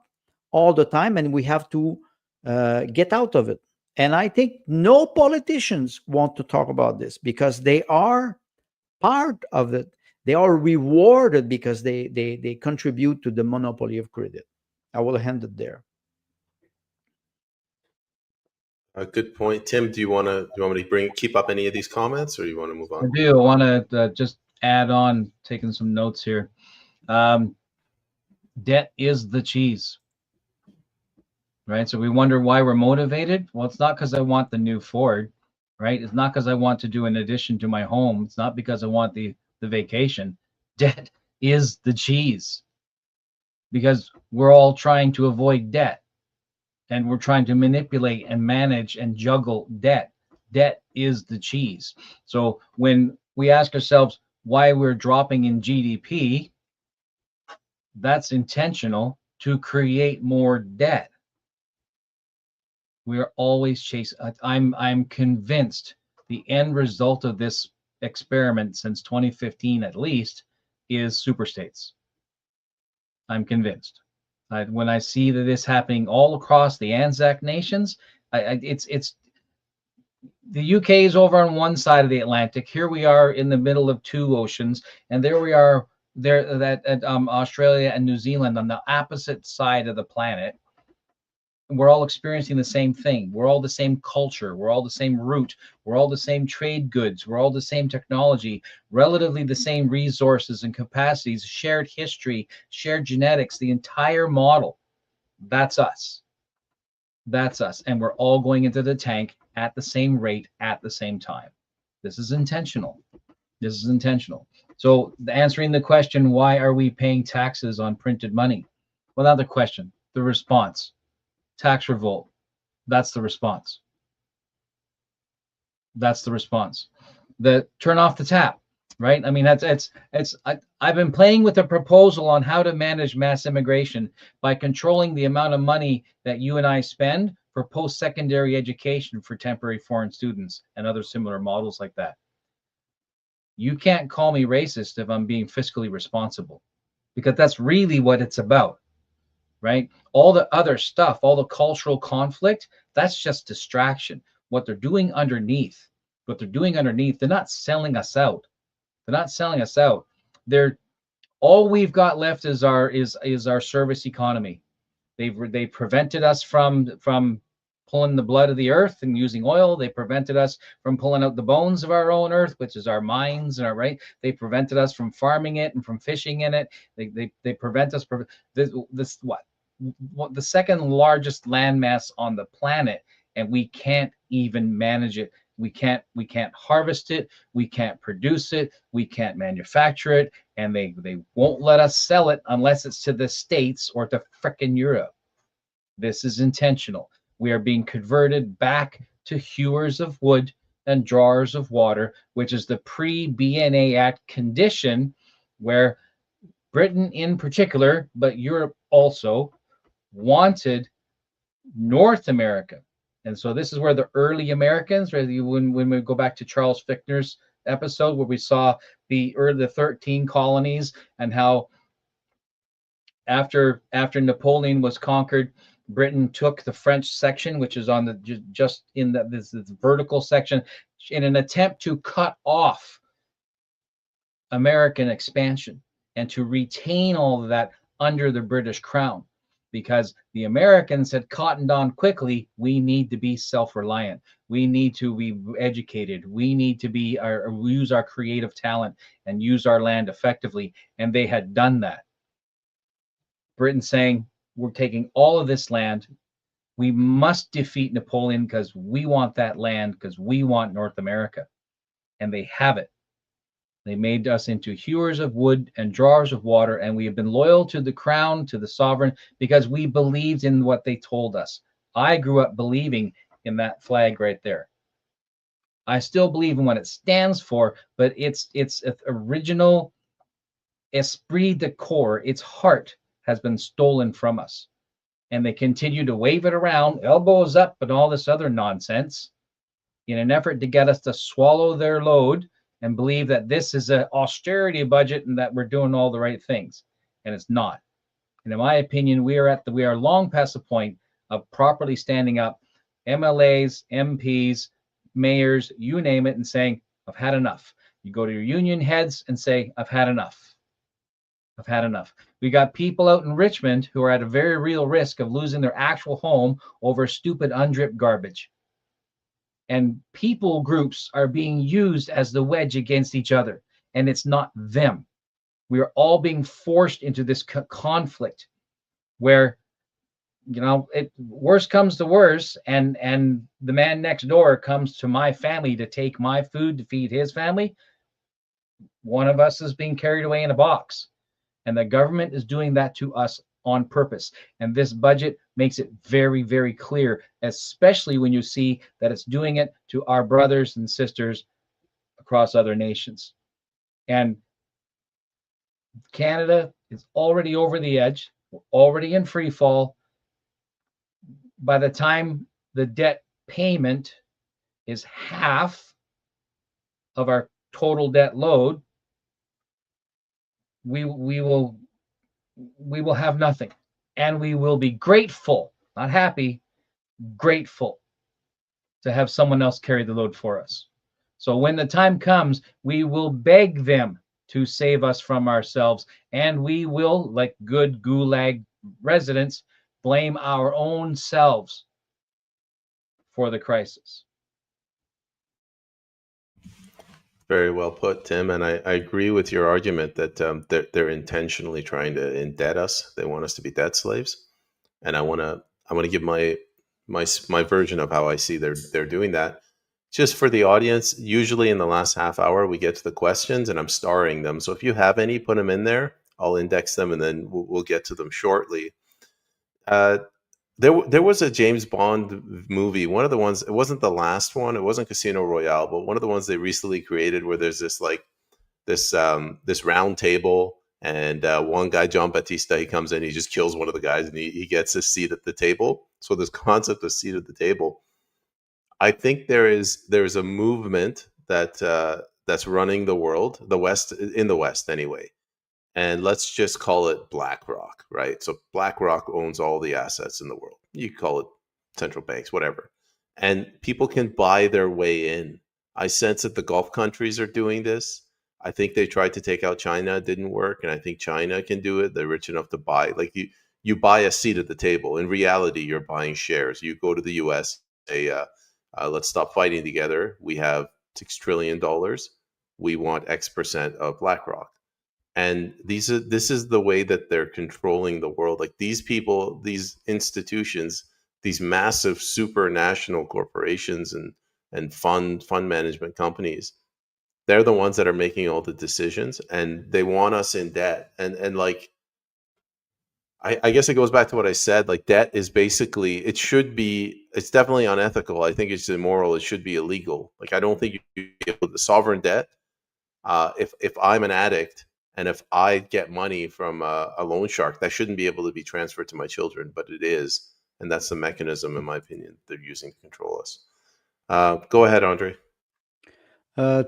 all the time, and we have to get out of it. And I think no politicians want to talk about this, because they are part of it. They are rewarded because they contribute to the monopoly of credit. I will hand it there. A good point, Tim. Do you want me to keep up any of these comments, or you want to move on? I do. I want to just add on, taking some notes here. Debt is the cheese, right? So we wonder why we're motivated. Well, it's not because I want the new Ford, right? It's not because I want to do an addition to my home. It's not because I want the vacation. Debt is the cheese, because we're all trying to avoid debt, and we're trying to manipulate and manage and juggle debt. Debt is the cheese. So when we ask ourselves why we're dropping in GDP, that's intentional to create more debt. We are always chasing. I'm convinced the end result of this experiment, since 2015 at least, is superstates. I'm convinced. When I see that this happening all across the Anzac nations, it's the UK is over on one side of the Atlantic. Here we are in the middle of two oceans, and there we are at Australia and New Zealand on the opposite side of the planet. We're all experiencing the same thing. We're all the same culture. We're all the same root. We're all the same trade goods. We're all the same technology, relatively the same resources and capacities, shared history, shared genetics, the entire model. That's us. That's us. And we're all going into the tank at the same rate at the same time. This is intentional. This is intentional. So answering the question, why are we paying taxes on printed money? Well, not the question, the response. Tax revolt. That's the response. That's the response. The turn off the tap, right? I mean, I've been playing with a proposal on how to manage mass immigration by controlling the amount of money that you and I spend for post-secondary education for temporary foreign students and other similar models like that. You can't call me racist if I'm being fiscally responsible, because that's really what it's about. Right? All the other stuff, all the cultural conflict, that's just distraction. What they're doing underneath, they're not selling us out. They're not selling us out. All we've got left is our service economy. They prevented us from pulling the blood of the earth and using oil. They prevented us from pulling out the bones of our own earth, which is our mines and our right. They prevented us from farming it and from fishing in it. They prevent us from this what the second largest landmass on the planet, and we can't even manage it. We can't harvest it. We can't produce it. We can't manufacture it, and they won't let us sell it unless it's to the States or to frickin' Europe. This is intentional. We are being converted back to hewers of wood and drawers of water, which is the pre-BNA Act condition, where Britain in particular, but Europe also, wanted North America. And so this is where the early Americans, when we go back to Charles Fichtner's episode where we saw the 13 colonies, and how after Napoleon was conquered, Britain took the French section, which is on the just in this vertical section, in an attempt to cut off American expansion and to retain all of that under the British crown, because the Americans had cottoned on quickly. We need to be self-reliant. We need to be educated. We need to be use our creative talent and use our land effectively. And they had done that. Britain saying, we're taking all of this land. We must defeat Napoleon because we want that land, because we want North America. And they have it. They made us into hewers of wood and drawers of water, and we have been loyal to the crown, to the sovereign, because we believed in what they told us. I grew up believing in that flag right there. I still believe in what it stands for, but its original esprit de corps, its heart, has been stolen from us. And they continue to wave it around, elbows up, and all this other nonsense in an effort to get us to swallow their load and believe that this is an austerity budget and that we're doing all the right things. And it's not. And in my opinion, we are long past the point of properly standing up, MLAs, MPs, mayors, you name it, and saying, I've had enough. You go to your union heads and say, I've had enough. I've had enough. We got people out in Richmond who are at a very real risk of losing their actual home over stupid undripped garbage. And people groups are being used as the wedge against each other, and it's not them. We are all being forced into this conflict where, worse comes to worse, and the man next door comes to my family to take my food to feed his family. One of us is being carried away in a box, and the government is doing that to us on purpose. And this budget makes it very, very clear, especially when you see that it's doing it to our brothers and sisters across other nations. And Canada is already over the edge. We're already in free fall. By the time the debt payment is half of our total debt load, we will have nothing, and we will be grateful, not happy, grateful to have someone else carry the load for us. So when the time comes, we will beg them to save us from ourselves, and we will, like good Gulag residents, blame our own selves for the crisis. Very well put, Tim. And I agree with your argument that they're intentionally trying to indebt us. They want us to be debt slaves. And I want to give my version of how I see they're doing that. Just for the audience, usually in the last half hour, we get to the questions and I'm starring them. So if you have any, put them in there. I'll index them and then we'll get to them shortly. There was a James Bond movie, one of the ones, it wasn't the last one, it wasn't Casino Royale, but one of the ones they recently created where there's this round table and one guy, John Batista, he comes in, he just kills one of the guys and he gets a seat at the table. So this concept of seat at the table, I think there is a movement that's running the world, in the West anyway. And let's just call it BlackRock, right? So BlackRock owns all the assets in the world. You call it central banks, whatever. And people can buy their way in. I sense that the Gulf countries are doing this. I think they tried to take out China, it didn't work. And I think China can do it. They're rich enough to buy. Like you buy a seat at the table. In reality, you're buying shares. You go to the US, say, let's stop fighting together. We have $6 trillion. We want X percent of BlackRock. And this is the way that they're controlling the world. Like these people, these institutions, these massive supranational corporations and fund management companies, they're the ones that are making all the decisions, and they want us in debt. And like, I guess it goes back to what I said. Like debt is basically, it's definitely unethical. I think it's immoral. It should be illegal. Like I don't think you get the sovereign debt. If I'm an addict, and if I get money from a loan shark, that shouldn't be able to be transferred to my children, but it is. And that's the mechanism, in my opinion, they're using to control us. Go ahead, Andre.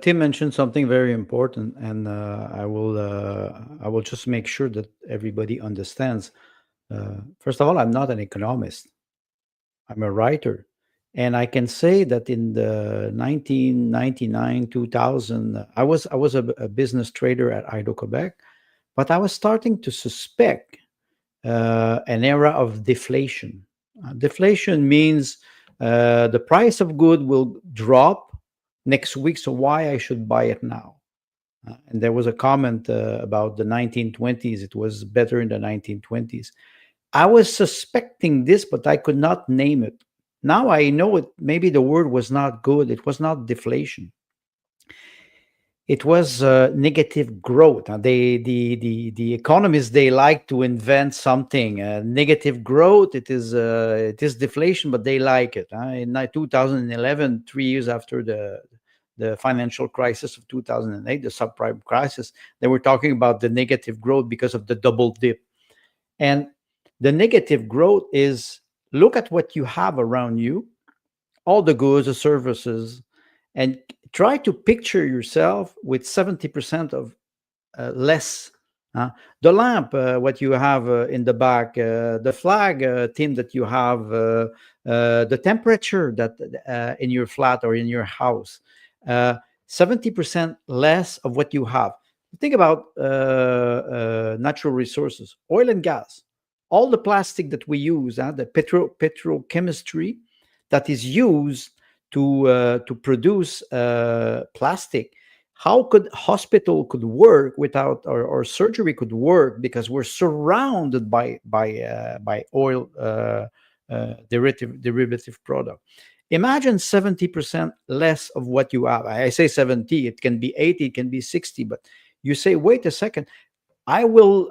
Tim mentioned something very important, and I will just make sure that everybody understands. First of all, I'm not an economist. I'm a writer. And I can say that in the 1999, 2000, I was a business trader at Hydro-Quebec, but I was starting to suspect an era of deflation. Deflation means the price of good will drop next week, so why I should buy it now? And there was a comment about the 1920s. It was better in the 1920s. I was suspecting this, but I could not name it. Now I know it. Maybe the word was not good. It was not deflation. It was negative growth. The economists, they like to invent something. Negative growth. It is deflation, but they like it. In 2011, 3 years after the financial crisis of 2008, the subprime crisis, they were talking about the negative growth because of the double dip. And the negative growth is, look at what you have around you, all the goods, the services, and try to picture yourself with 70% of less. The lamp, what you have in the back, the flag, Tim, that you have, the temperature that in your flat or in your house, 70% less of what you have. Think about natural resources, oil and gas, all the plastic that we use, the petrochemistry that is used to produce plastic. How could hospital could work without, or surgery could work, because we're surrounded by oil derivative product. Imagine 70% less of what you have. I say 70, it can be 80, it can be 60, but you say, wait a second, I will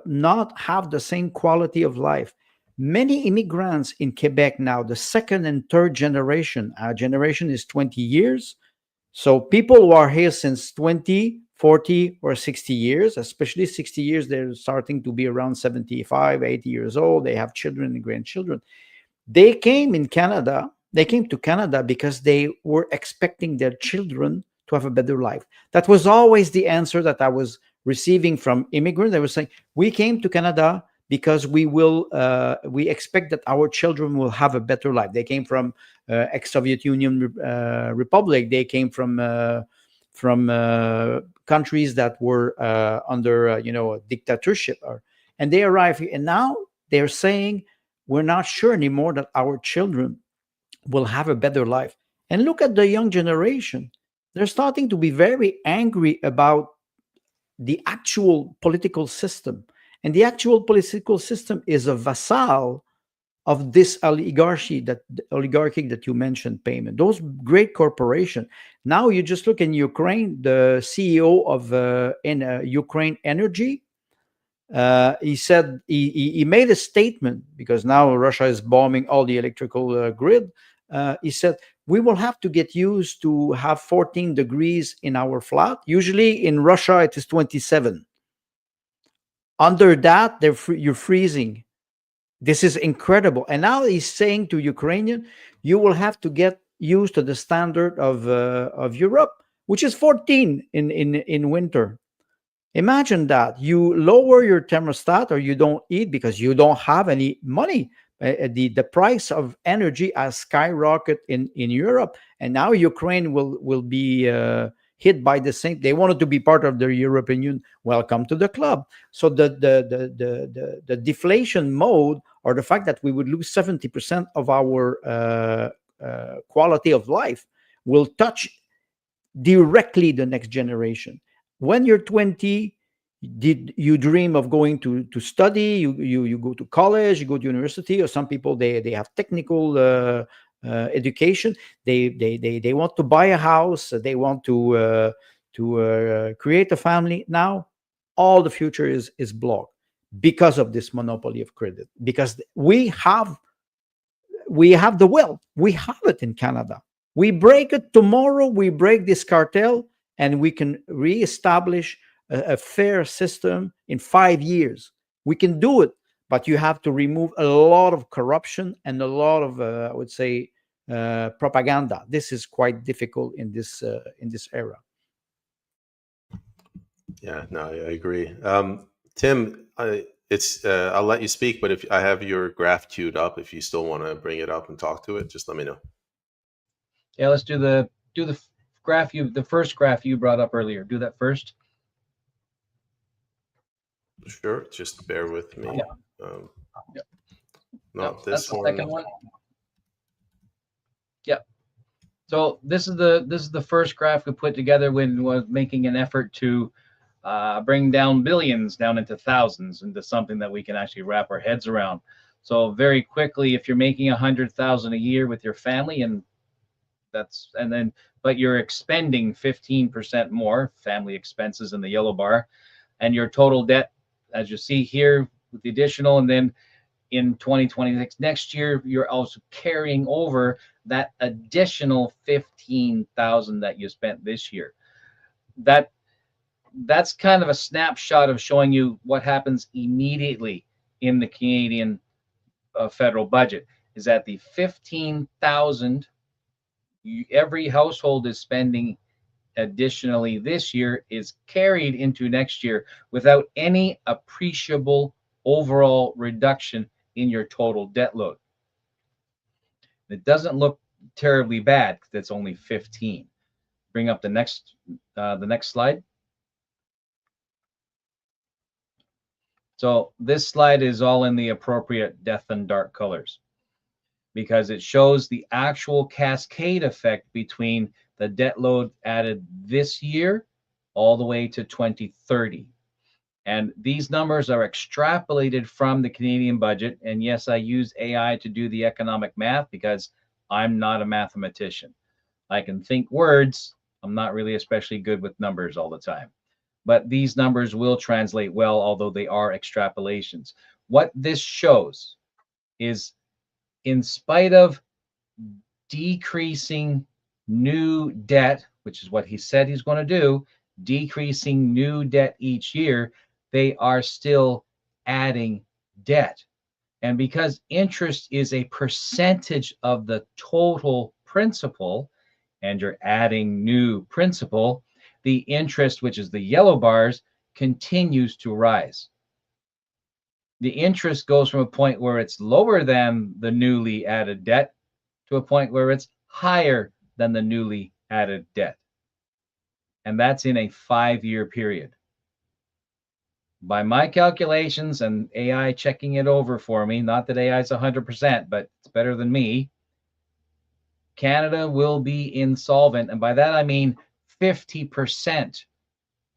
not have the same quality of life. Many immigrants in Quebec now, the second and third generation, our generation is 20 years. So people who are here since 20, 40, or 60 years, especially 60 years, they're starting to be around 75, 80 years old. They have children and grandchildren. They came in Canada. They came to Canada because they were expecting their children to have a better life. That was always the answer that I was receiving from immigrants. They were saying, we came to Canada because we expect that our children will have a better life. They came from ex-Soviet Union republic. They came from countries that were under a dictatorship, and they arrived here. And now they're saying, we're not sure anymore that our children will have a better life. And look at the young generation. They're starting to be very angry about the actual political system. And the actual political system is a vassal of this oligarchy that you mentioned, payment. Those great corporations. Now you just look in Ukraine, the CEO of Ukraine Energy, he said he made a statement, because now Russia is bombing all the electrical grid. He said, we will have to get used to have 14 degrees in our flat. Usually in Russia, it is 27. Under that, you're freezing. This is incredible. And now he's saying to Ukrainian, you will have to get used to the standard of Europe, which is 14 in winter. Imagine that you lower your thermostat, or you don't eat because you don't have any money. The price of energy has skyrocketed in Europe, and now Ukraine will be hit by the same. They wanted to be part of the European Union. Welcome to the club. So the deflation mode, or the fact that we would lose 70% of our quality of life, will touch directly the next generation. When you're 20, did you dream of going to study? You go to college, you go to university, or some people they have technical education. They want to buy a house. They want to create a family. Now, all the future is blocked because of this monopoly of credit. Because we have the wealth. We have it in Canada. We break it tomorrow. We break this cartel, and we can reestablish a fair system in 5 years. We can do it, but you have to remove a lot of corruption and a lot of, I would say, propaganda. This is quite difficult in this era. Yeah, no, I agree. Tim, it's I'll let you speak, but if I have your graph queued up, if you still want to bring it up and talk to it, just let me know. Yeah, let's do the graph the first graph you brought up earlier. Do that first. Sure, just bear with me. Yeah. Not that's this the one. second one. Yep. So this is the first graph we put together when was making an effort to bring down billions down into thousands, into something that we can actually wrap our heads around. So very quickly, if you're making 100,000 a year with your family, but you're expending 15% more family expenses in the yellow bar, and your total debt, as you see here, with the additional, and then in 2026 next year, you're also carrying over that additional 15,000 that you spent this year. That's kind of a snapshot of showing you what happens immediately in the Canadian federal budget. Is that the 15,000 every household is spending additionally this year is carried into next year without any appreciable overall reduction in your total debt load. It doesn't look terribly bad because it's only 15. Bring up the next slide. So this slide is all in the appropriate death and dark colors because it shows the actual cascade effect between the debt load added this year all the way to 2030. And these numbers are extrapolated from the Canadian budget. And yes, I use AI to do the economic math because I'm not a mathematician. I can think words. I'm not really especially good with numbers all the time. But these numbers will translate well, although they are extrapolations. What this shows is, in spite of decreasing new debt, which is what he said he's going to do, decreasing new debt each year, they are still adding debt. And because interest is a percentage of the total principal, and you're adding new principal, the interest, which is the yellow bars, continues to rise. The interest goes from a point where it's lower than the newly added debt to a point where it's higher than the newly added debt. And that's in a 5-year period. By my calculations and AI checking it over for me, not that AI is 100%, but it's better than me, Canada will be insolvent. And by that, I mean 50%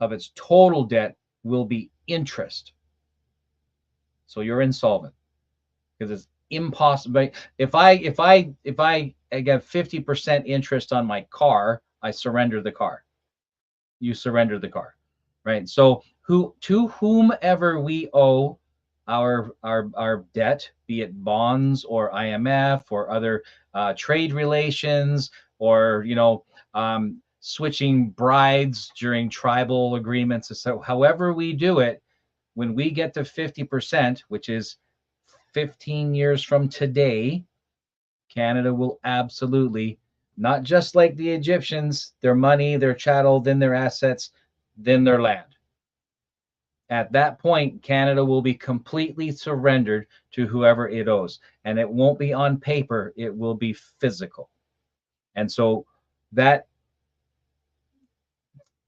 of its total debt will be interest. So you're insolvent because it's impossible. If I get 50% interest on my car, I surrender the car. You surrender the car, right? So to whomever we owe our debt, be it bonds or IMF or other trade relations, or switching brides during tribal agreements. So however we do it, when we get to 50%, which is 15 years from today, Canada will absolutely, not just like the Egyptians, their money, their chattel, then their assets, then their land. At that point, Canada will be completely surrendered to whoever it owes. And it won't be on paper, it will be physical. And so that,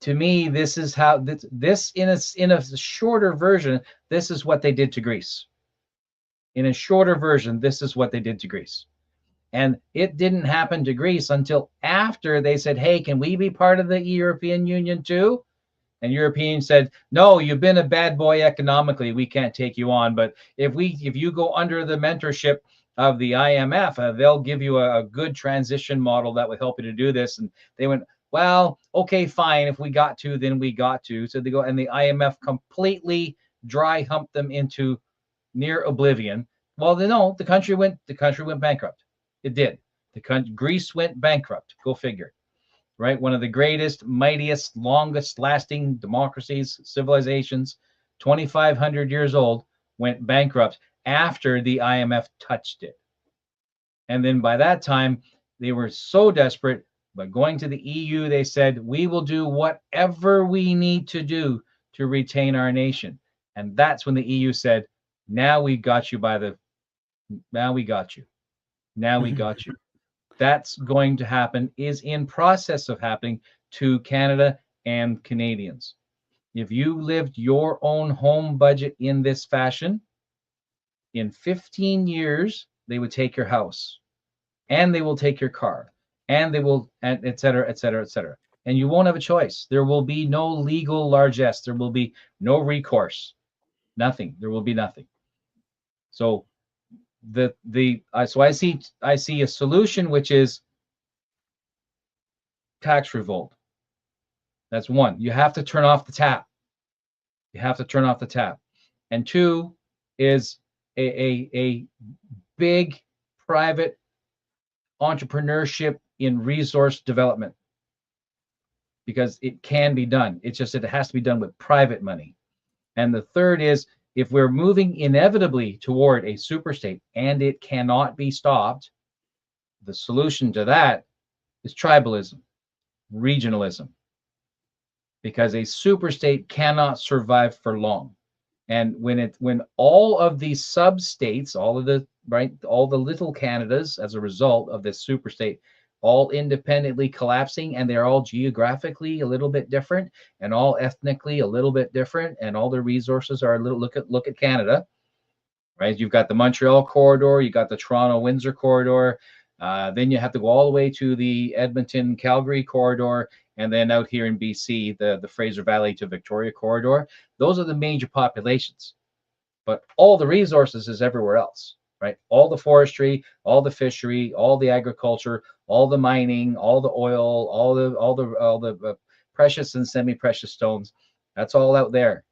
to me, this is how this in a shorter version, this is what they did to Greece. In a shorter version, this is what they did to Greece. And it didn't happen to Greece until after they said, hey, can we be part of the European Union too? And Europeans said, no, you've been a bad boy economically. We can't take you on. But if you go under the mentorship of the IMF, they'll give you a good transition model that will help you to do this. And they went, well, okay, fine. If we got to, then we got to. So they go, and the IMF completely dry humped them into near oblivion. Well, no, the country went bankrupt. It did. Greece went bankrupt. Go figure. Right? One of the greatest, mightiest, longest lasting democracies, civilizations, 2,500 years old, went bankrupt after the IMF touched it. And then by that time, they were so desperate, by going to the EU, they said, we will do whatever we need to do to retain our nation. And that's when the EU said, Now we got you by the. Now we got you. Now we got you. That's going to happen. Is in process of happening to Canada and Canadians. If you lived your own home budget in this fashion, in 15 years, they would take your house and they will take your car and they will, and et cetera, et cetera, et cetera. And you won't have a choice. There will be no legal largesse. There will be no recourse. Nothing. There will be nothing. So I see a solution, which is tax revolt. That's one. You have to turn off the tap. You have to turn off the tap. And two is a big private entrepreneurship in resource development, because it can be done. It's just that it has to be done with private money. And the third is, if we're moving inevitably toward a super state and it cannot be stopped, the solution to that is tribalism, regionalism, because a super state cannot survive for long. And when all of these sub states, all the little Canadas, as a result of this super state, all independently collapsing, and they're all geographically a little bit different, and all ethnically a little bit different, and all their resources are a little. Look at Canada, right? You've got the Montreal corridor, you got the Toronto-Windsor corridor, then you have to go all the way to the Edmonton-Calgary corridor, and then out here in BC, the Fraser Valley to Victoria corridor. Those are the major populations, but all the resources is everywhere else, right? All the forestry, all the fishery, all the agriculture, all the mining, all the oil, all the precious and semi-precious stones. That's all out there,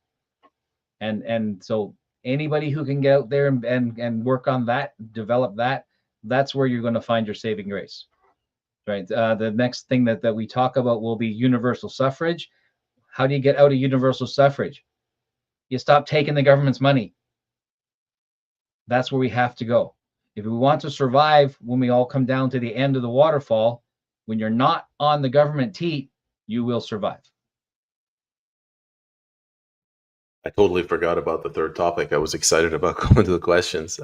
and so anybody who can get out there and work on that, develop that, that's where you're going to find your saving grace. Right. The next thing that we talk about will be universal suffrage. How do you get out of universal suffrage? You stop taking the government's money. That's where we have to go. If we want to survive when we all come down to the end of the waterfall, when you're not on the government teat, you will survive. I totally forgot about the third topic. I was excited about going to the questions.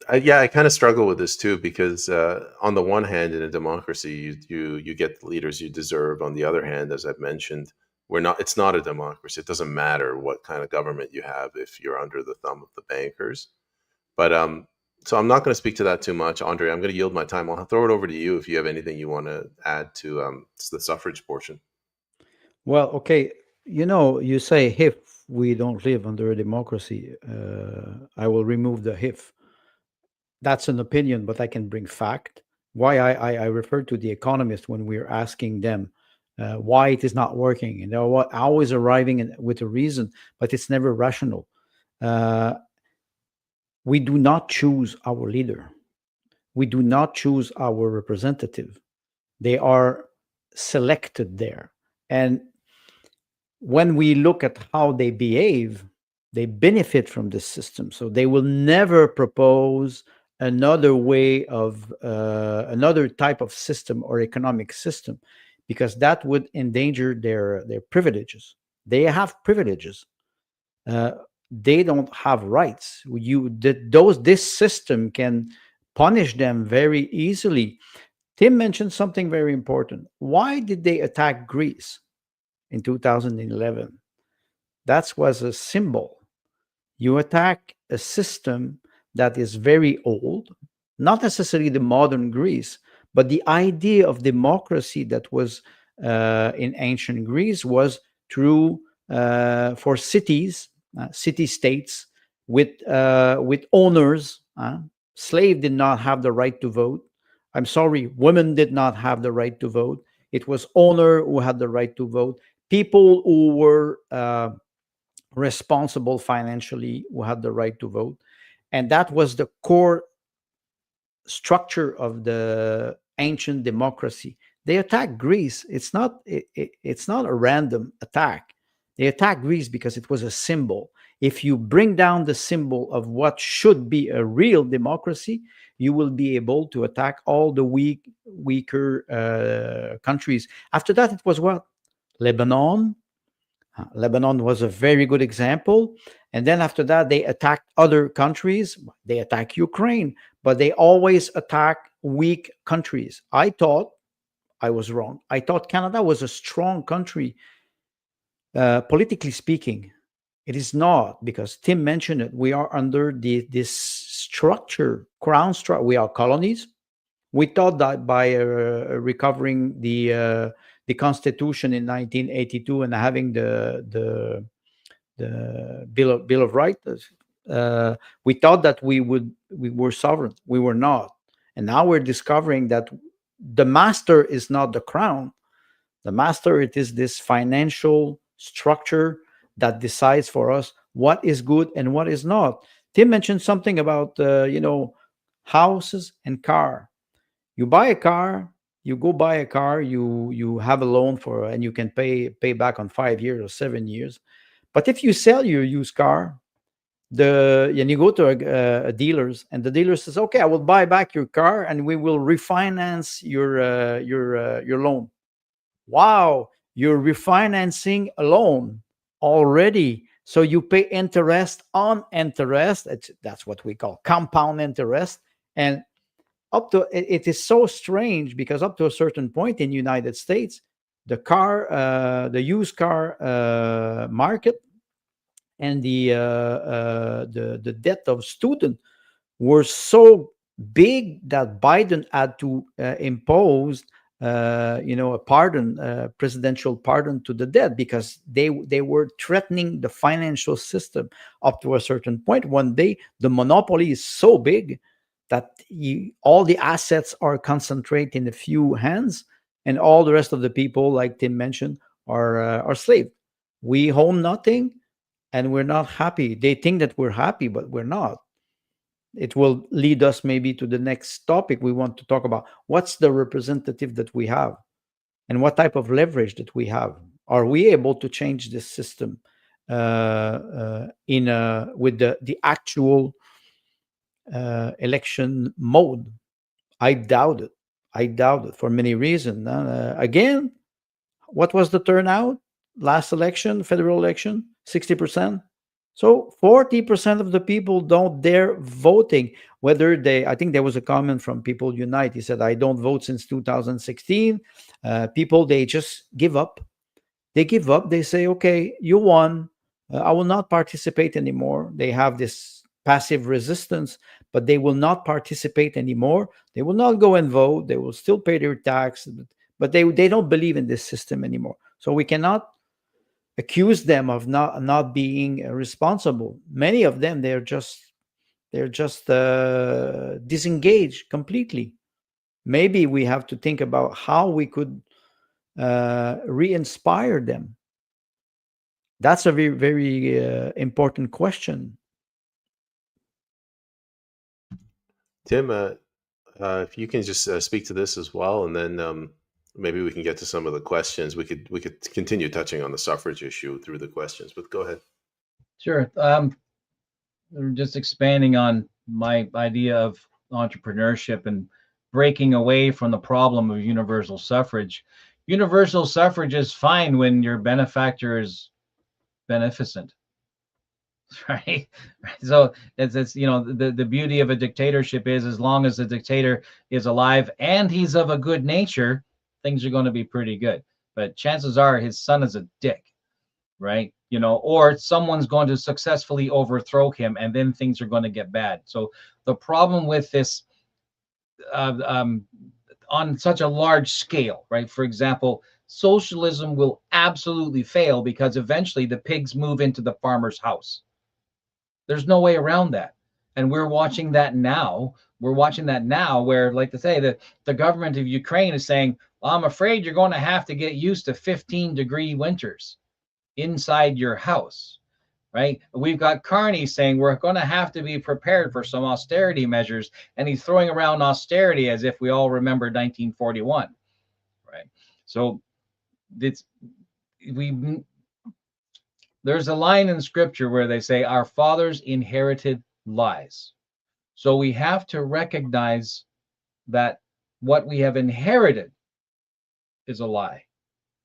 I kind of struggle with this too, because on the one hand, in a democracy, you get the leaders you deserve. On the other hand, as I've mentioned, it's not a democracy. It doesn't matter what kind of government you have if you're under the thumb of the bankers. But so I'm not going to speak to that too much, Andre. I'm going to yield my time. I'll throw it over to you if you have anything you want to add to the suffrage portion. Well, okay. You say if we don't live under a democracy, I will remove the if. That's an opinion, but I can bring fact. Why I refer to the economists when we're asking them why it is not working, and they're always arriving with a reason, but it's never rational. We do not choose our leader. We do not choose our representative. They are selected there. And when we look at how they behave, they benefit from this system. So they will never propose another way of another type of system or economic system, because that would endanger their privileges. They have privileges. They don't have rights. This system can punish them very easily. Tim mentioned something very important. Why did they attack Greece in 2011? That was a symbol. You attack a system that is very old, not necessarily the modern Greece, but the idea of democracy that was in ancient Greece was through for cities, city-states with owners. Slave did not have the right to vote. I'm sorry, women did not have the right to vote. It was owner who had the right to vote. People who were responsible financially who had the right to vote. And that was the core structure of the ancient democracy. They attacked Greece. It's not a random attack. They attacked Greece because it was a symbol. If you bring down the symbol of what should be a real democracy, you will be able to attack all the weaker countries. After that, it was what? Lebanon, Lebanon was a very good example. And then after that, they attacked other countries. They attack Ukraine, but they always attack weak countries. I thought I was wrong. I thought Canada was a strong country, politically speaking. It is not, because Tim mentioned it. We are under this structure, crown structure. We are colonies. We thought that by recovering the Constitution in 1982 and having the Bill of Rights, we thought that we were sovereign. We were not, and now we're discovering that the master is not the crown. The master, it is this financial structure that decides for us what is good and what is not. Tim mentioned something about houses and car. You buy a car, you go buy a car, you have a loan for, and you can pay back on 5 years or 7 years. But if you sell your used car, and you go to a dealers, and the dealer says, "Okay, I will buy back your car, and we will refinance your loan." Wow, you're refinancing a loan already, so you pay interest on interest. That's what we call compound interest, and up to it is so strange, because up to a certain point in United States, the used car market and the debt of student were so big that Biden had to impose a pardon, presidential pardon to the debt, because they were threatening the financial system up to a certain point. One day, the monopoly is so big that all the assets are concentrated in a few hands, and all the rest of the people, like Tim mentioned, are slave. We own nothing, and we're not happy. They think that we're happy, but we're not. It will lead us maybe to the next topic we want to talk about. What's the representative that we have, and what type of leverage that we have? Are we able to change this system with the actual election mode? I doubt it. I doubt it for many reasons. Again, what was the turnout last election, federal election? 60%. So 40% of the people don't dare voting. I think there was a comment from People Unite. He said, "I don't vote since 2016." People, they just give up. They give up. They say, "Okay, you won. I will not participate anymore." They have this passive resistance, but they will not participate anymore. They will not go and vote. They will still pay their tax, but they don't believe in this system anymore. So we cannot accuse them of not being responsible. Many of them, they're just disengaged completely. Maybe we have to think about how we could re-inspire them. That's a very, very important question. Tim, if you can just speak to this as well, and then maybe we can get to some of the questions. We could continue touching on the suffrage issue through the questions, but go ahead. Sure. Just expanding on my idea of entrepreneurship and breaking away from the problem of universal suffrage. Universal suffrage is fine when your benefactor is beneficent, right? So it's the beauty of a dictatorship is, as long as the dictator is alive and he's of a good nature, things are going to be pretty good. But chances are his son is a dick, right? Or someone's going to successfully overthrow him, and then things are going to get bad. So the problem with this on such a large scale, right? For example, socialism will absolutely fail because eventually the pigs move into the farmer's house. There's no way around that. And we're watching that now. We're watching that now where, like to say, the government of Ukraine is saying, "Well, I'm afraid you're going to have to get used to 15-degree winters inside your house," right? We've got Carney saying we're going to have to be prepared for some austerity measures, and he's throwing around austerity as if we all remember 1941, right? So there's a line in scripture where they say our fathers inherited lies. So we have to recognize that what we have inherited is a lie.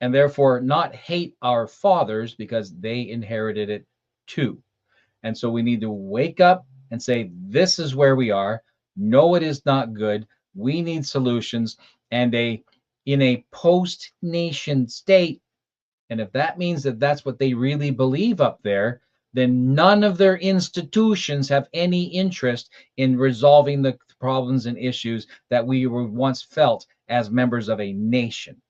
and therefore not hate our fathers because they inherited it too. And so we need to wake up and say, this is where we are. No, it is not good. We need solutions. And in a post nation state, and if that means that that's what they really believe up there, then none of their institutions have any interest in resolving the problems and issues that we were once felt as members of a nation.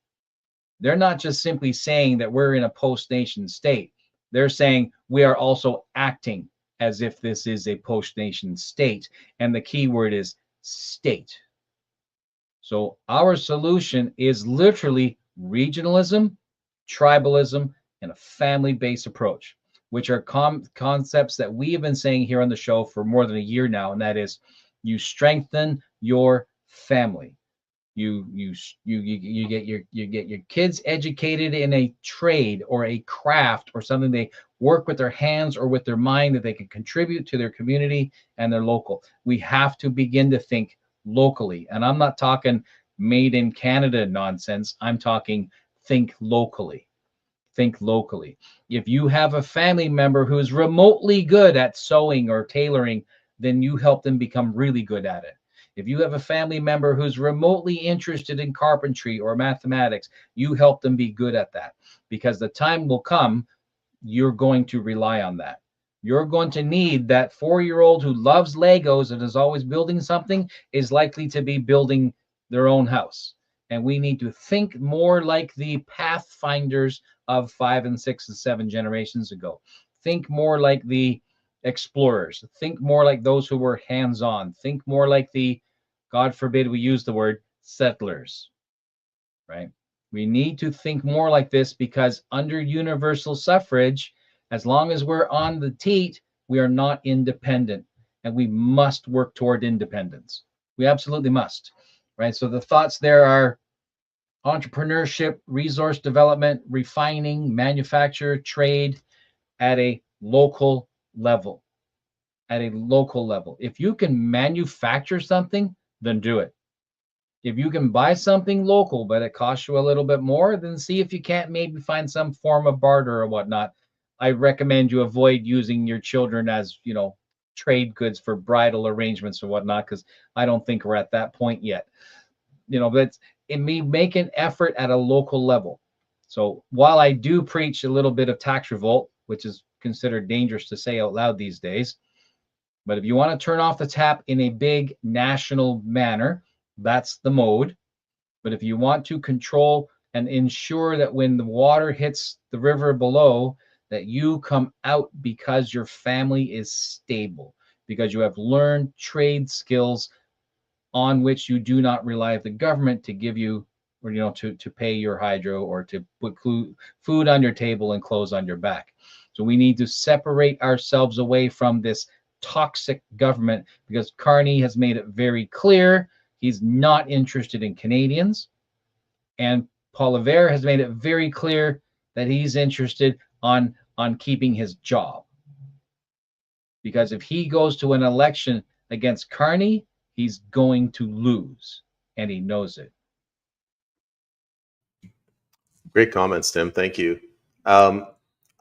They're not just simply saying that we're in a post nation state. They're saying we are also acting as if this is a post nation state. And the key word is state. So our solution is literally regionalism, tribalism, and a family based approach, which are concepts that we have been saying here on the show for more than a year now. And that is, you strengthen your family. You get your kids educated in a trade or a craft or something they work with their hands or with their mind that they can contribute to their community and their local. We have to begin to think locally, and I'm not talking made in Canada nonsense. I'm talking think locally. Think locally. If you have a family member who is remotely good at sewing or tailoring, then you help them become really good at it. If you have a family member who's remotely interested in carpentry or mathematics, you help them be good at that, because the time will come you're going to rely on that. You're going to need that 4-year-old who loves Legos and is always building something is likely to be building their own house. And we need to think more like the pathfinders of 5 and 6 and 7 generations ago. Think more like the explorers. Think more like those who were hands-on. Think more like the, God forbid we use the word, settlers, right? We need to think more like this, because under universal suffrage, as long as we're on the teat, we are not independent, and we must work toward independence. We absolutely must, right? So the thoughts there are entrepreneurship, resource development, refining, manufacture, trade at a local level. At a local level. If you can manufacture something, then do it. If you can buy something local, but it costs you a little bit more, then see if you can't maybe find some form of barter or whatnot. I recommend you avoid using your children as, trade goods for bridal arrangements or whatnot, because I don't think we're at that point yet. But it may make an effort at a local level. So while I do preach a little bit of tax revolt, which is considered dangerous to say out loud these days, but if you want to turn off the tap in a big national manner, that's the mode. But if you want to control and ensure that when the water hits the river below, that you come out because your family is stable, because you have learned trade skills on which you do not rely on the government to give you, or to pay your hydro, or to put food on your table and clothes on your back. So we need to separate ourselves away from this toxic government, because Carney has made it very clear he's not interested in Canadians, and Poilievre has made it very clear that he's interested on keeping his job. Because if he goes to an election against Carney, he's going to lose, and he knows it. Great comments, Tim. Thank you.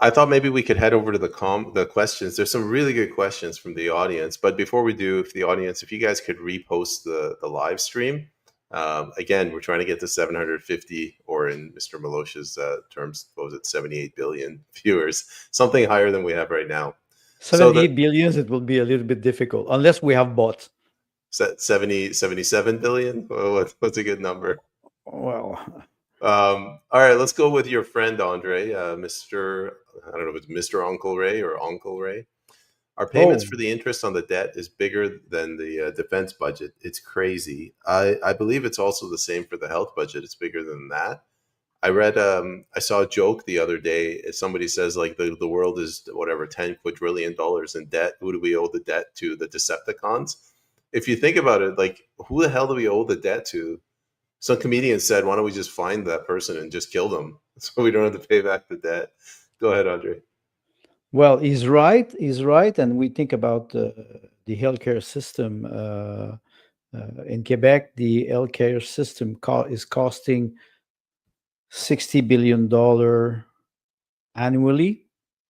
I thought maybe we could head over to the questions. There's some really good questions from the audience, but before we do, if you guys could repost the live stream. Again, we're trying to get to 750, or in Mr. Milosha's terms, what was it, 78 billion viewers, something higher than we have right now. 78 billions, it will be a little bit difficult, unless we have bots. 77 billion? What's a good number? Well, all right, let's go with your friend, Andre, Mr. I don't know if it's Mr. Uncle Ray or Uncle Ray. Our payments for the interest on the debt is bigger than the defense budget. It's crazy. I believe it's also the same for the health budget. It's bigger than that. I saw a joke the other day. Somebody says, like, the world is whatever, $10 quadrillion in debt. Who do we owe the debt to? The Decepticons? If you think about it, like, who the hell do we owe the debt to? Some comedian said, why don't we just find that person and just kill them so we don't have to pay back the debt? Go ahead, Andre. Well, he's right. And we think about the healthcare system. In Quebec, the healthcare system is costing $60 billion annually.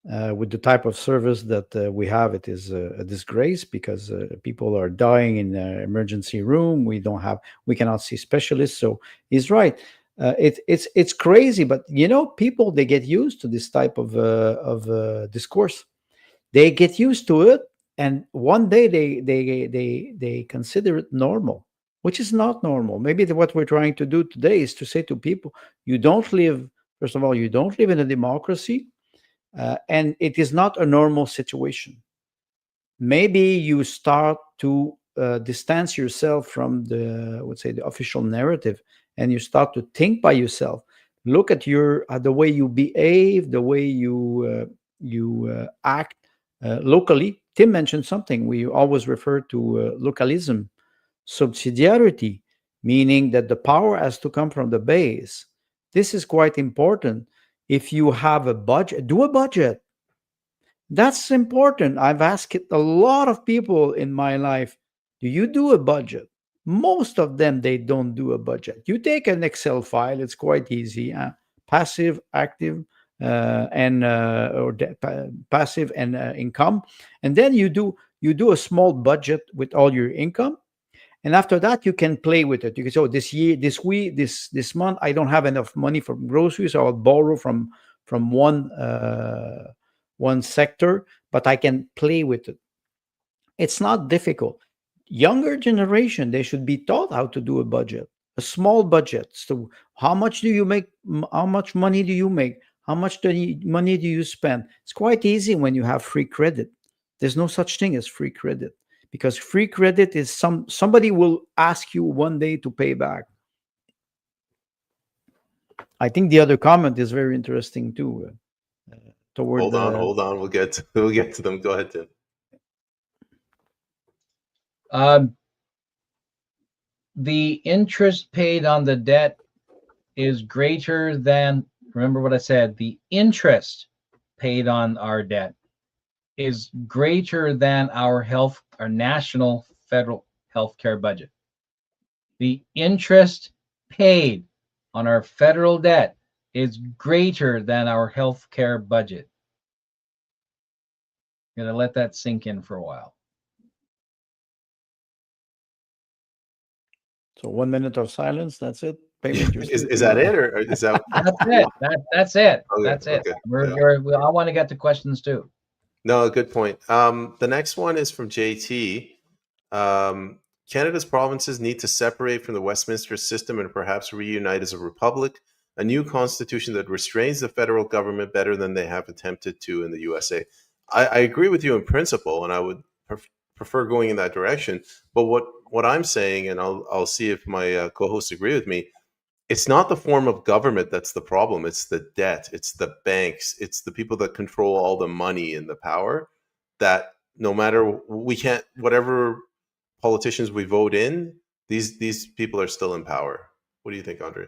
With the type of service that we have, it is a disgrace because people are dying in the emergency room. We cannot see specialists. So he's right. It's crazy, but people, they get used to this type of discourse. They get used to it, and one day they consider it normal, which is not normal. Maybe what we're trying to do today is to say to people, you don't live. First of all, you don't live in a democracy, and it is not a normal situation. Maybe you start to distance yourself from the, let's say, the official narrative, and you start to think by yourself. Look at the way you behave, the way you act locally. Tim mentioned something. We always refer to localism, subsidiarity, meaning that the power has to come from the base. This is quite important. If you have a budget, do a budget. That's important. I've asked a lot of people in my life, do you do a budget? Most of them, they don't do a budget. You take an Excel file, it's quite easy. Passive, active, and passive and income. And then you do a small budget with all your income. And after that, you can play with it. You can say, oh, this year, this week, this month, I don't have enough money for groceries, so I'll borrow from one sector, but I can play with it. It's not difficult. Younger generation, they should be taught how to do a budget, a small budget. So how much do you make? How much money do you make? How much money do you spend? It's quite easy when you have free credit. There's no such thing as free credit, because free credit is somebody will ask you one day to pay back. I think the other comment is very interesting too. Hold on. We'll get to them. Go ahead, Tim. The interest paid on the debt is greater than, remember what I said, the interest paid on our debt is greater than our national federal healthcare budget. The interest paid on our federal debt is greater than our healthcare budget. I'm going to let that sink in for a while. So 1 minute of silence. That's it. Is that it, or is that? That's it. That's it. Okay, That's it. okay. I want to get to questions too. No, good point. The next one is from JT. Canada's provinces need to separate from the Westminster system and perhaps reunite as a republic, a new constitution that restrains the federal government better than they have attempted to in the USA. I agree with you in principle, and I would prefer going in that direction. But what I'm saying, and I'll see if my co-hosts agree with me, it's not the form of government that's the problem. It's the debt. It's the banks. It's the people that control all the money and the power, that no matter whatever politicians we vote in, these people are still in power. What do you think, Andre?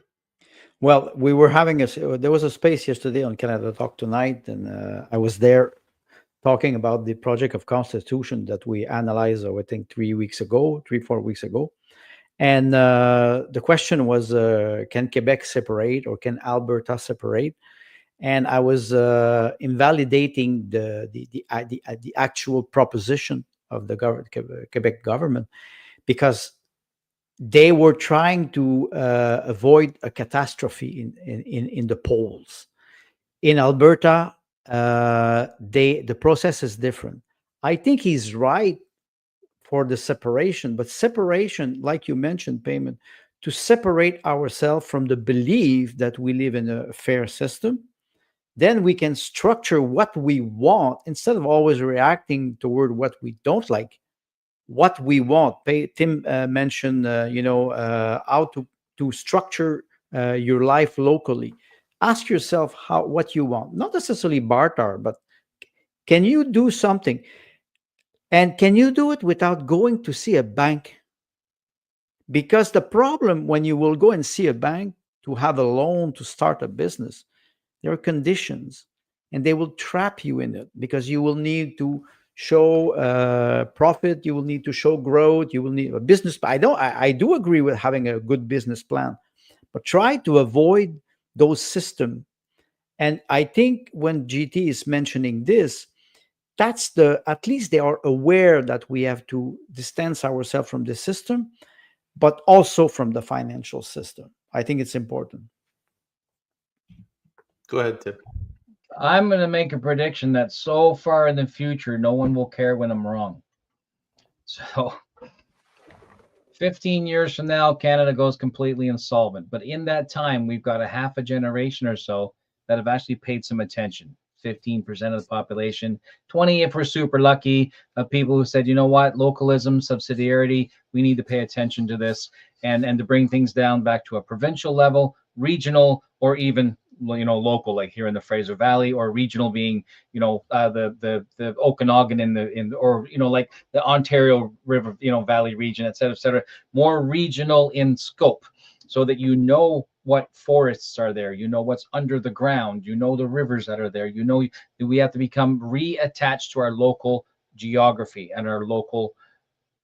Well, we were there was a space yesterday on Canada Talk Tonight, and I was there talking about the project of constitution that we analyzed, I think 4 weeks ago. And the question was, can Quebec separate, or can Alberta separate? And I was invalidating the actual proposition of the Quebec government, because they were trying to avoid a catastrophe in the polls. In Alberta, the process is different. I think he's right for the separation, but separation, like you mentioned, Payment, to separate ourselves from the belief that we live in a fair system, then we can structure what we want instead of always reacting toward what we don't like. What we want. Tim mentioned, how to structure your life locally. Ask yourself what you want. Not necessarily barter, but can you do something? And can you do it without going to see a bank? Because the problem when you will go and see a bank to have a loan to start a business, there are conditions, and they will trap you in it, because you will need to show profit, you will need to show growth, you will need a business. I do agree with having a good business plan, but try to avoid those systems. And I think when GT is mentioning this, that's at least they are aware that we have to distance ourselves from the system, but also from the financial system. I think it's important. Go ahead, Tim. I'm going to make a prediction that so far in the future, no one will care when I'm wrong. So 15 years from now, Canada goes completely insolvent. But in that time, we've got a half a generation or so that have actually paid some attention. 15% of the population, 20 if we're super lucky, of people who said, you know what, localism, subsidiarity, we need to pay attention to this, and to bring things down back to a provincial level, regional, or even local, like here in the Fraser Valley, or regional being the Okanagan or like the Ontario River Valley region, et cetera, more regional in scope, so that what forests are there, what's under the ground, the rivers that are there, that we have to become reattached to our local geography and our local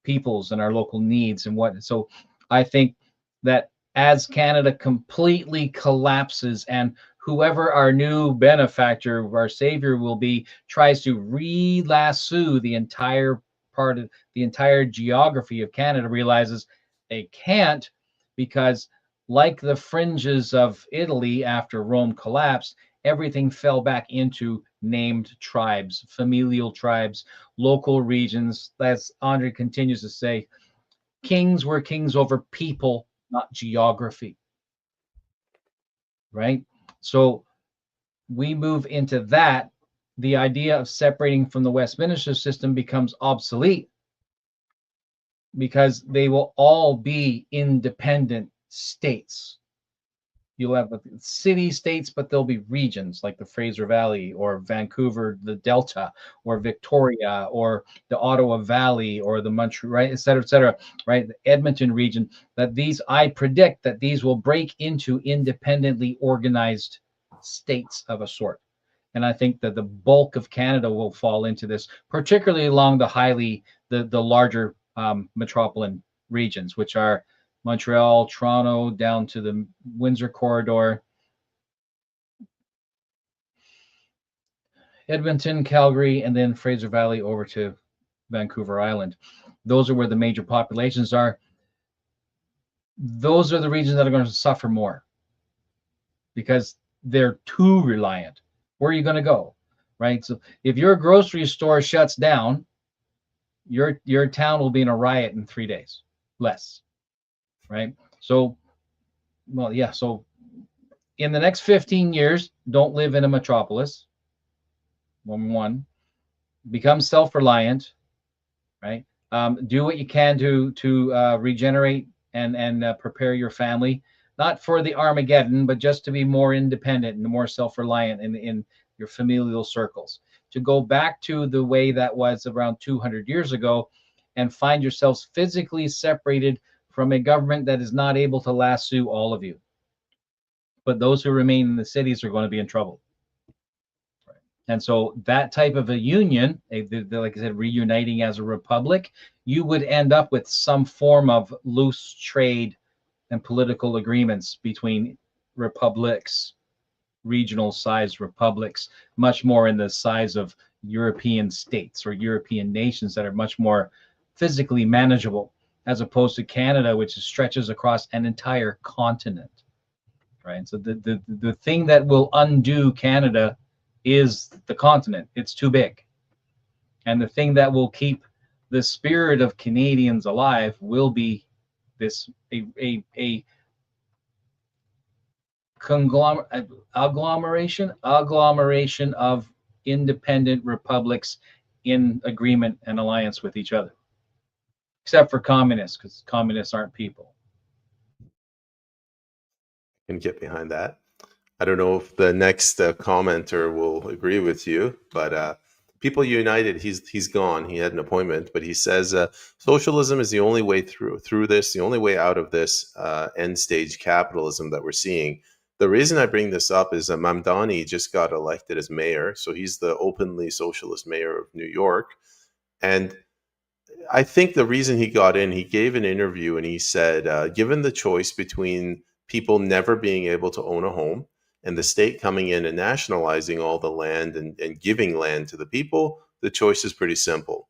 peoples and our local needs and what. So I think that as Canada completely collapses and whoever our new benefactor, our savior will be, tries to re-lasso the entire part of the entire geography of Canada, realizes they can't, because like the fringes of Italy after Rome collapsed, everything fell back into named tribes, familial tribes, local regions. As Andre continues to say, kings were kings over people, not geography. Right? So we move into that. The idea of separating from the Westminster system becomes obsolete, because they will all be independent states. You'll have city states, but there'll be regions like the Fraser Valley or Vancouver, the Delta, or Victoria, or the Ottawa Valley, or the Montreal, right, et cetera, right, the Edmonton region. I predict that these will break into independently organized states of a sort. And I think that the bulk of Canada will fall into this, particularly along the larger metropolitan regions, which are Montreal, Toronto, down to the Windsor corridor, Edmonton, Calgary, and then Fraser Valley over to Vancouver Island. Those are where the major populations are. Those are the regions that are going to suffer more, because they're too reliant. Where are you going to go, right? So if your grocery store shuts down, your town will be in a riot in 3 days, less, right? So, well, yeah. So in the next 15 years, don't live in a metropolis. One, become self-reliant, right? Do what you can to regenerate and prepare your family, not for the Armageddon, but just to be more independent and more self-reliant in your familial circles. To go back to the way that was around 200 years ago, and find yourselves physically separated from a government that is not able to lasso all of you. But those who remain in the cities are going to be in trouble. And so that type of a union, like I said, reuniting as a republic, you would end up with some form of loose trade and political agreements between republics, regional sized republics, much more in the size of European states or European nations that are much more physically manageable, as opposed to Canada, which stretches across an entire continent. Right. So the thing that will undo Canada is the continent. It's too big. And the thing that will keep the spirit of Canadians alive will be this a agglomeration of independent republics in agreement and alliance with each other, except for communists, because communists aren't people. Can get behind that. I don't know if the next commenter will agree with you, but People United, he's gone. He had an appointment, but he says socialism is the only way through this, the only way out of this end stage capitalism that we're seeing. The reason I bring this up is Mamdani just got elected as mayor, so he's the openly socialist mayor of New York, and I think the reason he got in, he gave an interview and he said, given the choice between people never being able to own a home and the state coming in and nationalizing all the land and giving land to the people, the choice is pretty simple.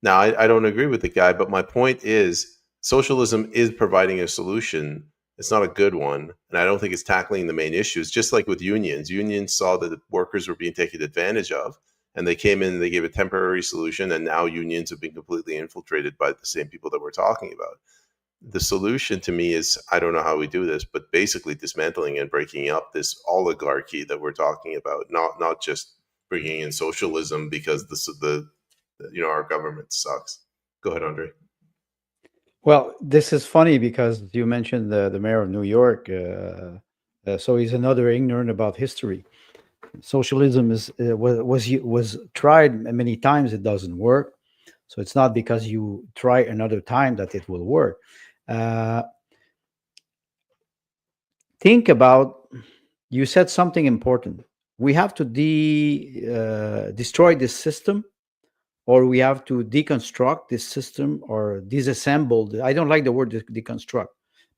Now, I don't agree with the guy, but my point is socialism is providing a solution. It's not a good one. And I don't think it's tackling the main issues. Just like with unions, unions saw that the workers were being taken advantage of, and they came in and they gave a temporary solution. And now unions have been completely infiltrated by the same people that we're talking about. The solution to me is, I don't know how we do this, but basically dismantling and breaking up this oligarchy that we're talking about, not just bringing in socialism because our government sucks. Go ahead, Andre. Well, this is funny because you mentioned the mayor of New York. So he's another ignorant about history. Socialism was tried many times. It doesn't work. So it's not because you try another time that it will work. Think about, you said something important. We have to destroy this system, or we have to deconstruct this system or disassemble. I don't like the word deconstruct,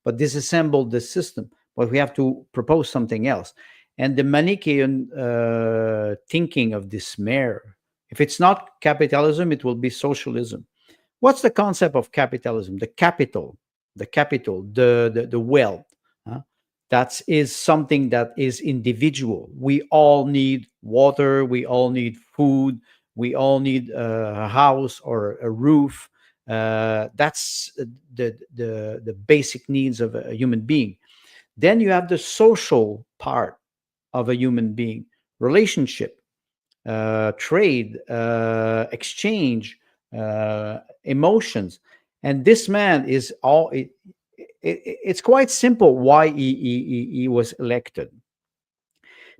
but disassemble the system. But we have to propose something else. And the Manichaean thinking of this mayor, if it's not capitalism, it will be socialism. What's the concept of capitalism? The capital, the wealth. That is something that is individual. We all need water. We all need food. We all need a house or a roof. That's the basic needs of a human being. Then you have the social part of a human being: relationship, trade, exchange, emotions. And this man is all. It's quite simple why he was elected.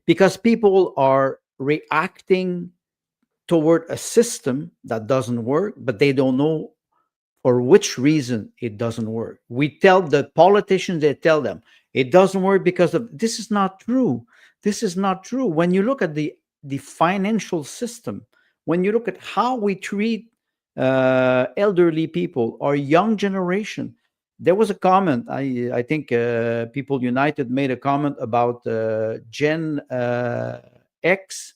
Because people are reacting toward a system that doesn't work, but they don't know for which reason it doesn't work. We tell the politicians, they tell them it doesn't work because of this. Is not true. This is not true. When you look at the financial system, when you look at how we treat elderly people or young generation, there was a comment. I think People United made a comment about Gen X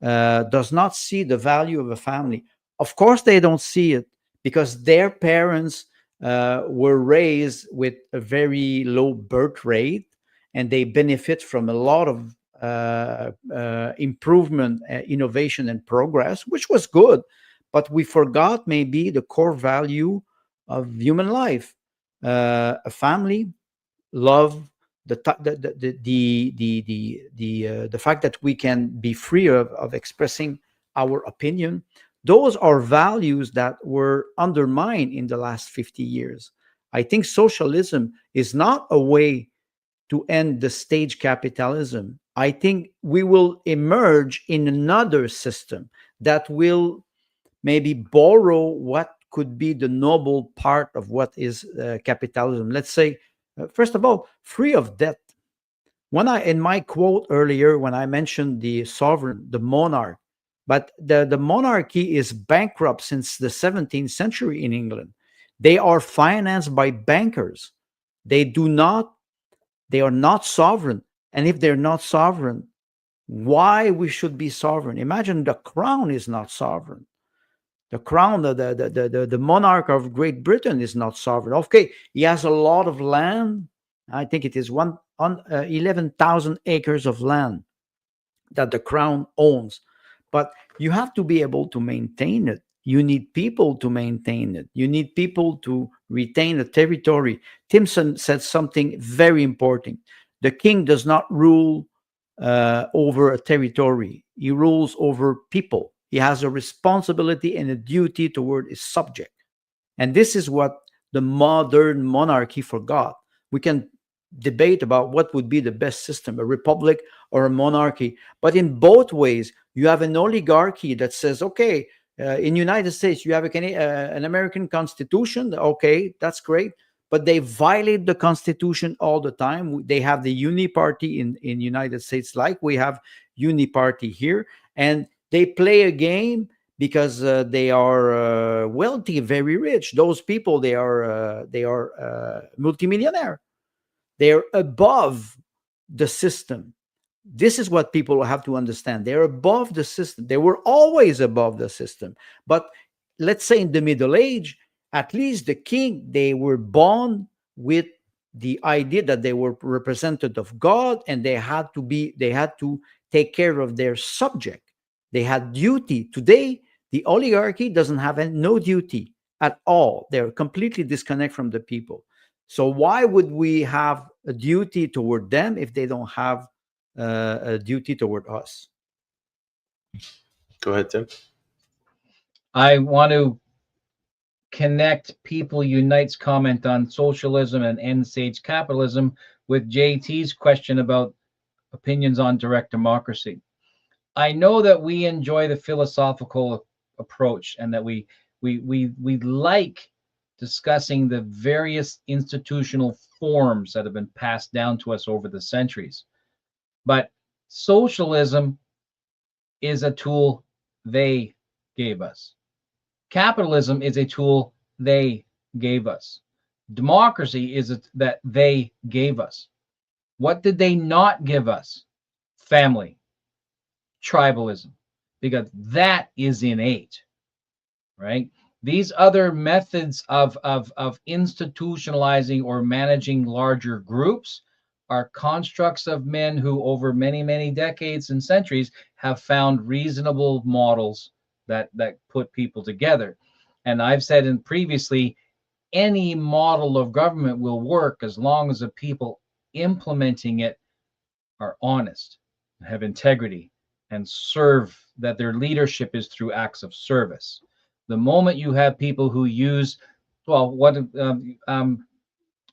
does not see the value of a family. Of course, they don't see it because their parents were raised with a very low birth rate, and they benefit from a lot of improvement, innovation, and progress, which was good. But we forgot maybe the core value of human life: a family, love, the fact that we can be free of expressing our opinion. Those are values that were undermined in the last 50 years. I think socialism is not a way to end the stage capitalism. I think we will emerge in another system that will maybe borrow what could be the noble part of what is capitalism. Let's say, first of all, free of debt. In my quote earlier, when I mentioned the sovereign, the monarch, but the monarchy is bankrupt since the 17th century in England. They are financed by bankers. They are not sovereign. And if they're not sovereign, why we should be sovereign? Imagine the crown is not sovereign. The crown, the monarch of Great Britain is not sovereign. Okay, he has a lot of land. I think it is 11,000 acres of land that the crown owns. But you have to be able to maintain it. You need people to maintain it. You need people to retain a territory. Timson said something very important. The king does not rule over a territory. He rules over people. He has a responsibility and a duty toward his subject. And this is what the modern monarchy forgot. We can debate about what would be the best system, a republic or a monarchy. But in both ways, you have an oligarchy that says, okay, in United States, you have an American Constitution. Okay, that's great. But they violate the Constitution all the time. They have the uniparty in United States, like we have uniparty here. And they play a game because they are wealthy, very rich. Those people, they are multimillionaire. They are above the system. This is what people have to understand. They're above the system. They were always above the system. But let's say in the Middle Age, at least the king, they were born with the idea that they were representative of God, and they had to take care of their subject. They had duty. Today, the oligarchy doesn't have no duty at all. They're completely disconnected from the people. So why would we have a duty toward them if they don't have a duty toward us? Go ahead, Tim. I want to connect People Unite's comment on socialism and end stage capitalism with JT's question about opinions on direct democracy. I know that we enjoy the philosophical approach, and that we like discussing the various institutional forms that have been passed down to us over the centuries. But socialism is a tool they gave us. Capitalism is a tool they gave us. Democracy is that they gave us. What did they not give us? Family, tribalism, because that is innate, right? These other methods of institutionalizing or managing larger groups are constructs of men who, over many, many decades and centuries, have found reasonable models that put people together. And I've said in previously, any model of government will work as long as the people implementing it are honest, have integrity, and serve, that their leadership is through acts of service. The moment you have people who use, well, what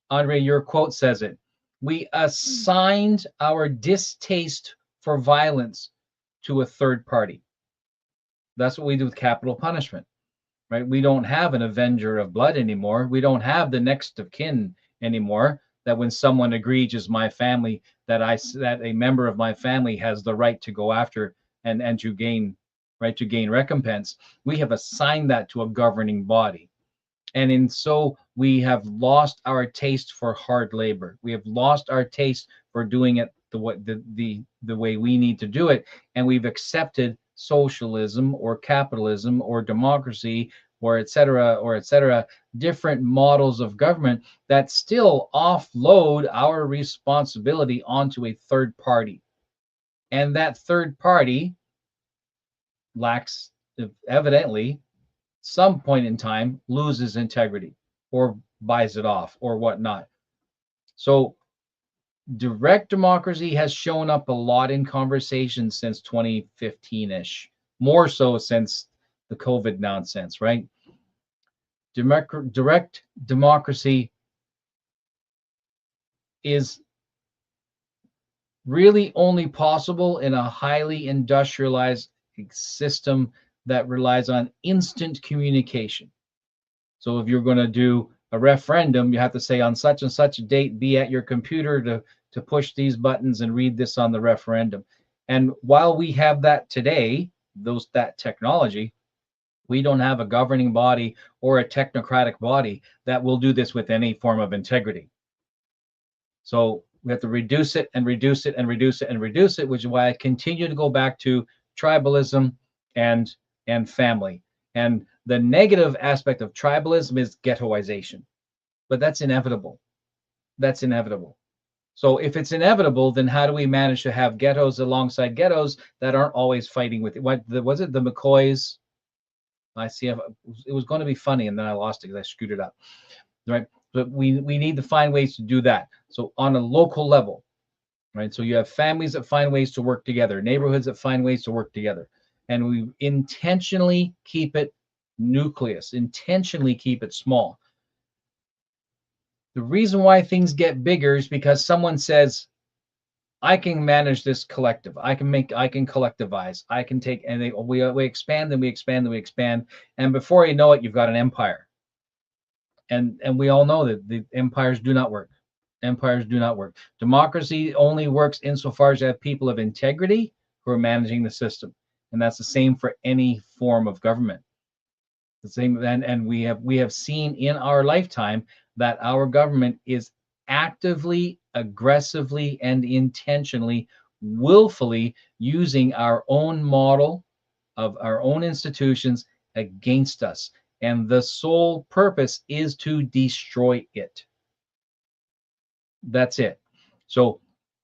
Andre, your quote says it, we assigned our distaste for violence to a third party. That's what we do with capital punishment, right? We don't have an avenger of blood anymore. We don't have the next of kin anymore. That when someone egregious my family, that a member of my family has the right to go after and to gain recompense. We have assigned that to a governing body. And in so we have lost our taste for hard labor. We have lost our taste for doing it the way we need to do it. And we've accepted socialism or capitalism or democracy or et cetera, different models of government that still offload our responsibility onto a third party. And that third party lacks, evidently, some point in time, loses integrity or buys it off or whatnot. So direct democracy has shown up a lot in conversations since 2015-ish, more so since the COVID nonsense, right? Direct democracy is really only possible in a highly industrialized system that relies on instant communication. So if you're going to do a referendum, you have to say on such and such a date, be at your computer to push these buttons and read this on the referendum. And while we have that today, that technology, we don't have a governing body or a technocratic body that will do this with any form of integrity. So we have to reduce it and reduce it and reduce it and reduce it, which is why I continue to go back to tribalism and family. And the negative aspect of tribalism is ghettoization, but that's inevitable. That's inevitable. So if it's inevitable, then how do we manage to have ghettos alongside ghettos that aren't always fighting with it? Was it the McCoys? I see. It was going to be funny, and then I lost it because I screwed it up. Right. But we need to find ways to do that. So on a local level, right? So you have families that find ways to work together, neighborhoods that find ways to work together, and we intentionally keep it nucleus, intentionally keep it small. The reason why things get bigger is because someone says, I can manage this collective. I can collectivize. I can take, and we expand and we expand and we expand. And before you know it, you've got an empire. And we all know that the empires do not work. Empires do not work. Democracy only works insofar as you have people of integrity who are managing the system. And that's the same for any form of government. The same, and we have seen in our lifetime that our government is actively, aggressively, and intentionally willfully using our own model of our own institutions against us. And the sole purpose is to destroy it. That's it. So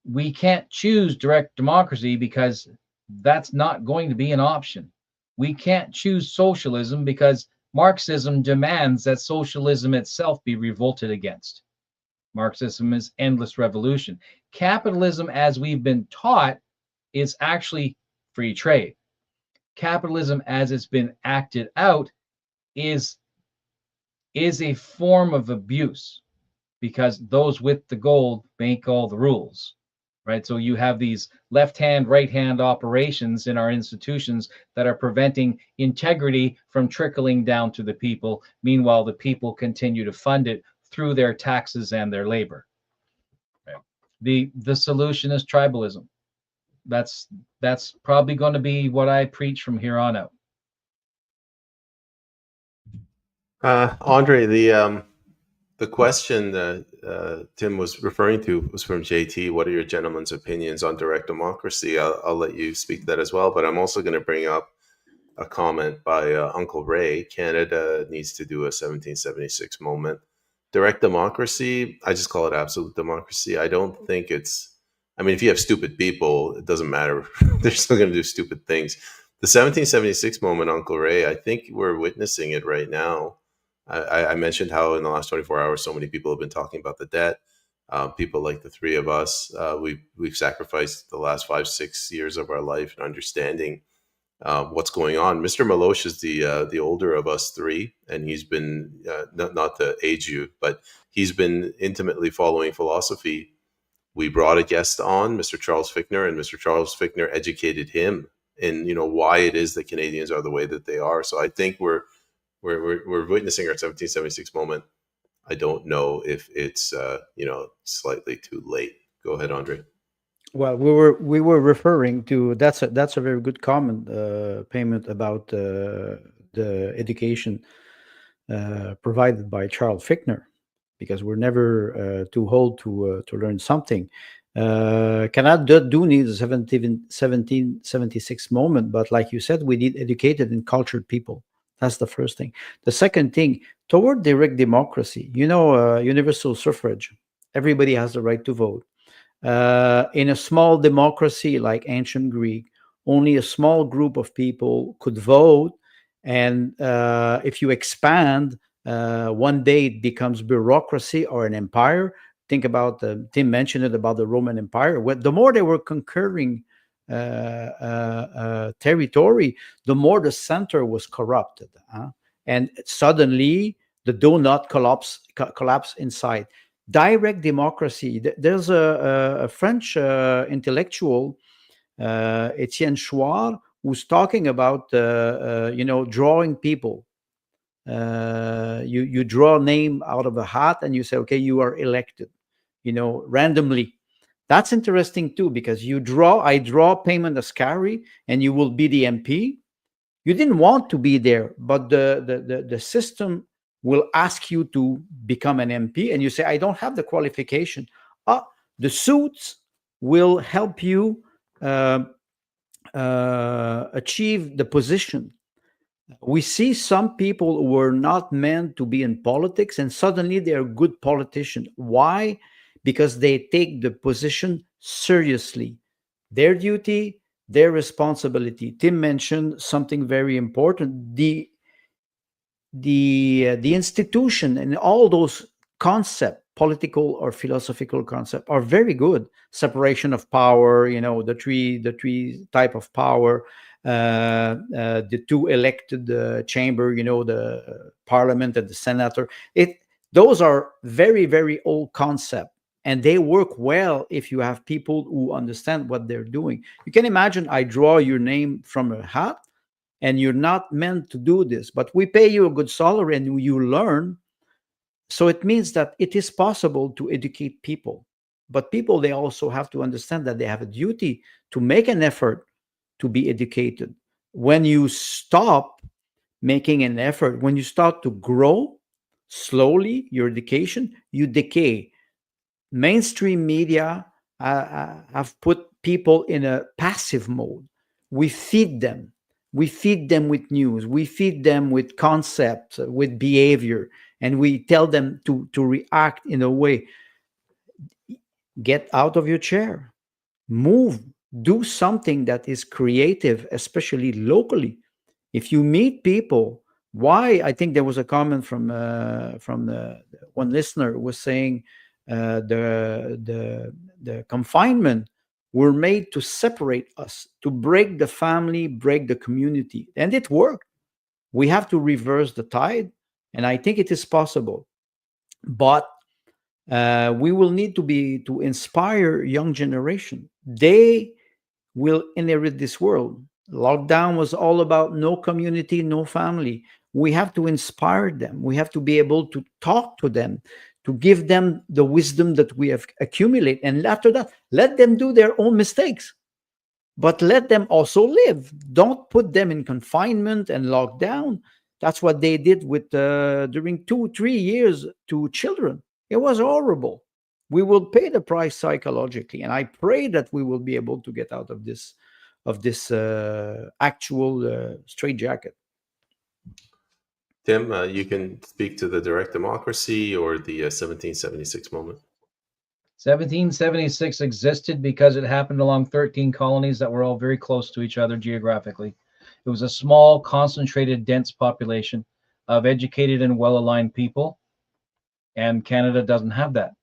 we can't choose direct democracy because that's not going to be an option. We can't choose socialism because Marxism demands that socialism itself be revolted against. Marxism is endless revolution. Capitalism, as we've been taught, is actually free trade. Capitalism, as it's been acted out, is a form of abuse, because those with the gold make all the rules, right? So you have these left hand, right hand operations in our institutions that are preventing integrity from trickling down to the people. Meanwhile, the people continue to fund it through their taxes and their labor. Right? The solution is tribalism. That's probably going to be what I preach from here on out. Andre, the question that Tim was referring to was from JT. What are your gentlemen's opinions on direct democracy? I'll let you speak to that as well, but I'm also going to bring up a comment by Uncle Ray. Canada needs to do a 1776 moment. Direct democracy, I just call it absolute democracy. I don't think it's, I mean, if you have stupid people, it doesn't matter. They're still going to do stupid things. The 1776 moment, Uncle Ray, I think we're witnessing it right now. I mentioned how in the last 24 hours, so many people have been talking about the debt. People like the three of us, we've sacrificed the last 5-6 years of our life in understanding what's going on. Mr. Malosh is the older of us three, and he's been not to age you, but he's been intimately following philosophy. We brought a guest on, Mr. Charles Fichtner, and Mr. Charles Fichtner educated him in why it is that Canadians are the way that they are. So I think we're witnessing our 1776 moment. I don't know if it's slightly too late. Go ahead, Andre. Well, we were referring to, that's a very good comment, payment about the education provided by Charles Fichtner, because we're never too old to learn something. Canada do need a 1776 moment, but like you said, we need educated and cultured people. That's the first thing. The second thing, toward direct democracy, universal suffrage, everybody has the right to vote. In a small democracy like ancient Greek, only a small group of people could vote. And if you expand, one day it becomes bureaucracy or an empire. Think about, Tim mentioned it about the Roman Empire. The more they were conquering territory, the more the center was corrupted. And suddenly the donut collapse inside. Direct democracy. There's a French intellectual, Etienne Chouard, who's talking about drawing people. You draw a name out of a hat and you say, okay, you are elected, randomly. That's interesting too, because I draw Payman Askari and you will be the MP. You didn't want to be there, but the system will ask you to become an MP, and you say, I don't have the qualification. The suits will help you achieve the position. We see some people who were not meant to be in politics, and suddenly they're a good politician. Why? Because they take the position seriously. Their duty, their responsibility. Tim mentioned something very important. The institution and all those concepts, political or philosophical concepts, are very good. Separation of power, the three type of power, the two elected chamber, the parliament and the senator. Those are very, very old concepts. And they work well if you have people who understand what they're doing. You can imagine I draw your name from a hat, and you're not meant to do this, but we pay you a good salary and you learn. So it means that it is possible to educate people. But people, they also have to understand that they have a duty to make an effort to be educated. When you stop making an effort, when you start to grow slowly your education, you decay. Mainstream media have put people in a passive mode. We feed them. We feed them with news. We feed them with concepts, with behavior, and we tell them to react in a way. Get out of your chair, move, do something that is creative, especially locally. If you meet people, why? I think there was a comment from the one listener who was saying the confinement were made to separate us, to break the family, break the community, and it worked. We have to reverse the tide, and I think it is possible. But we will need to inspire young generation. They will inherit this world. Lockdown was all about no community, no family. We have to inspire them. We have to be able to talk to them, to give them the wisdom that we have accumulated. And after that, let them do their own mistakes, but let them also live. Don't put them in confinement and lockdown. That's what they did with during 2 3 years to children. It was horrible. We will pay the price psychologically, and I pray that we will be able to get out of this actual straitjacket. Tim, you can speak to the direct democracy or the 1776 moment. 1776 existed because it happened along 13 colonies that were all very close to each other geographically. It was a small, concentrated, dense population of educated and well-aligned people, and Canada doesn't have that.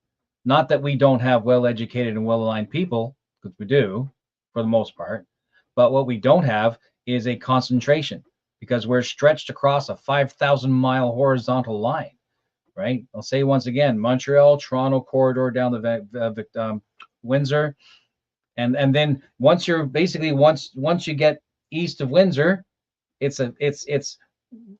Not that we don't have well-educated and well-aligned people, because we do, for the most part, but what we don't have is a concentration, because we're stretched across a 5,000-mile horizontal line, right? I'll say once again, Montreal, Toronto corridor down the Windsor, and then once you're basically once you get east of Windsor, it's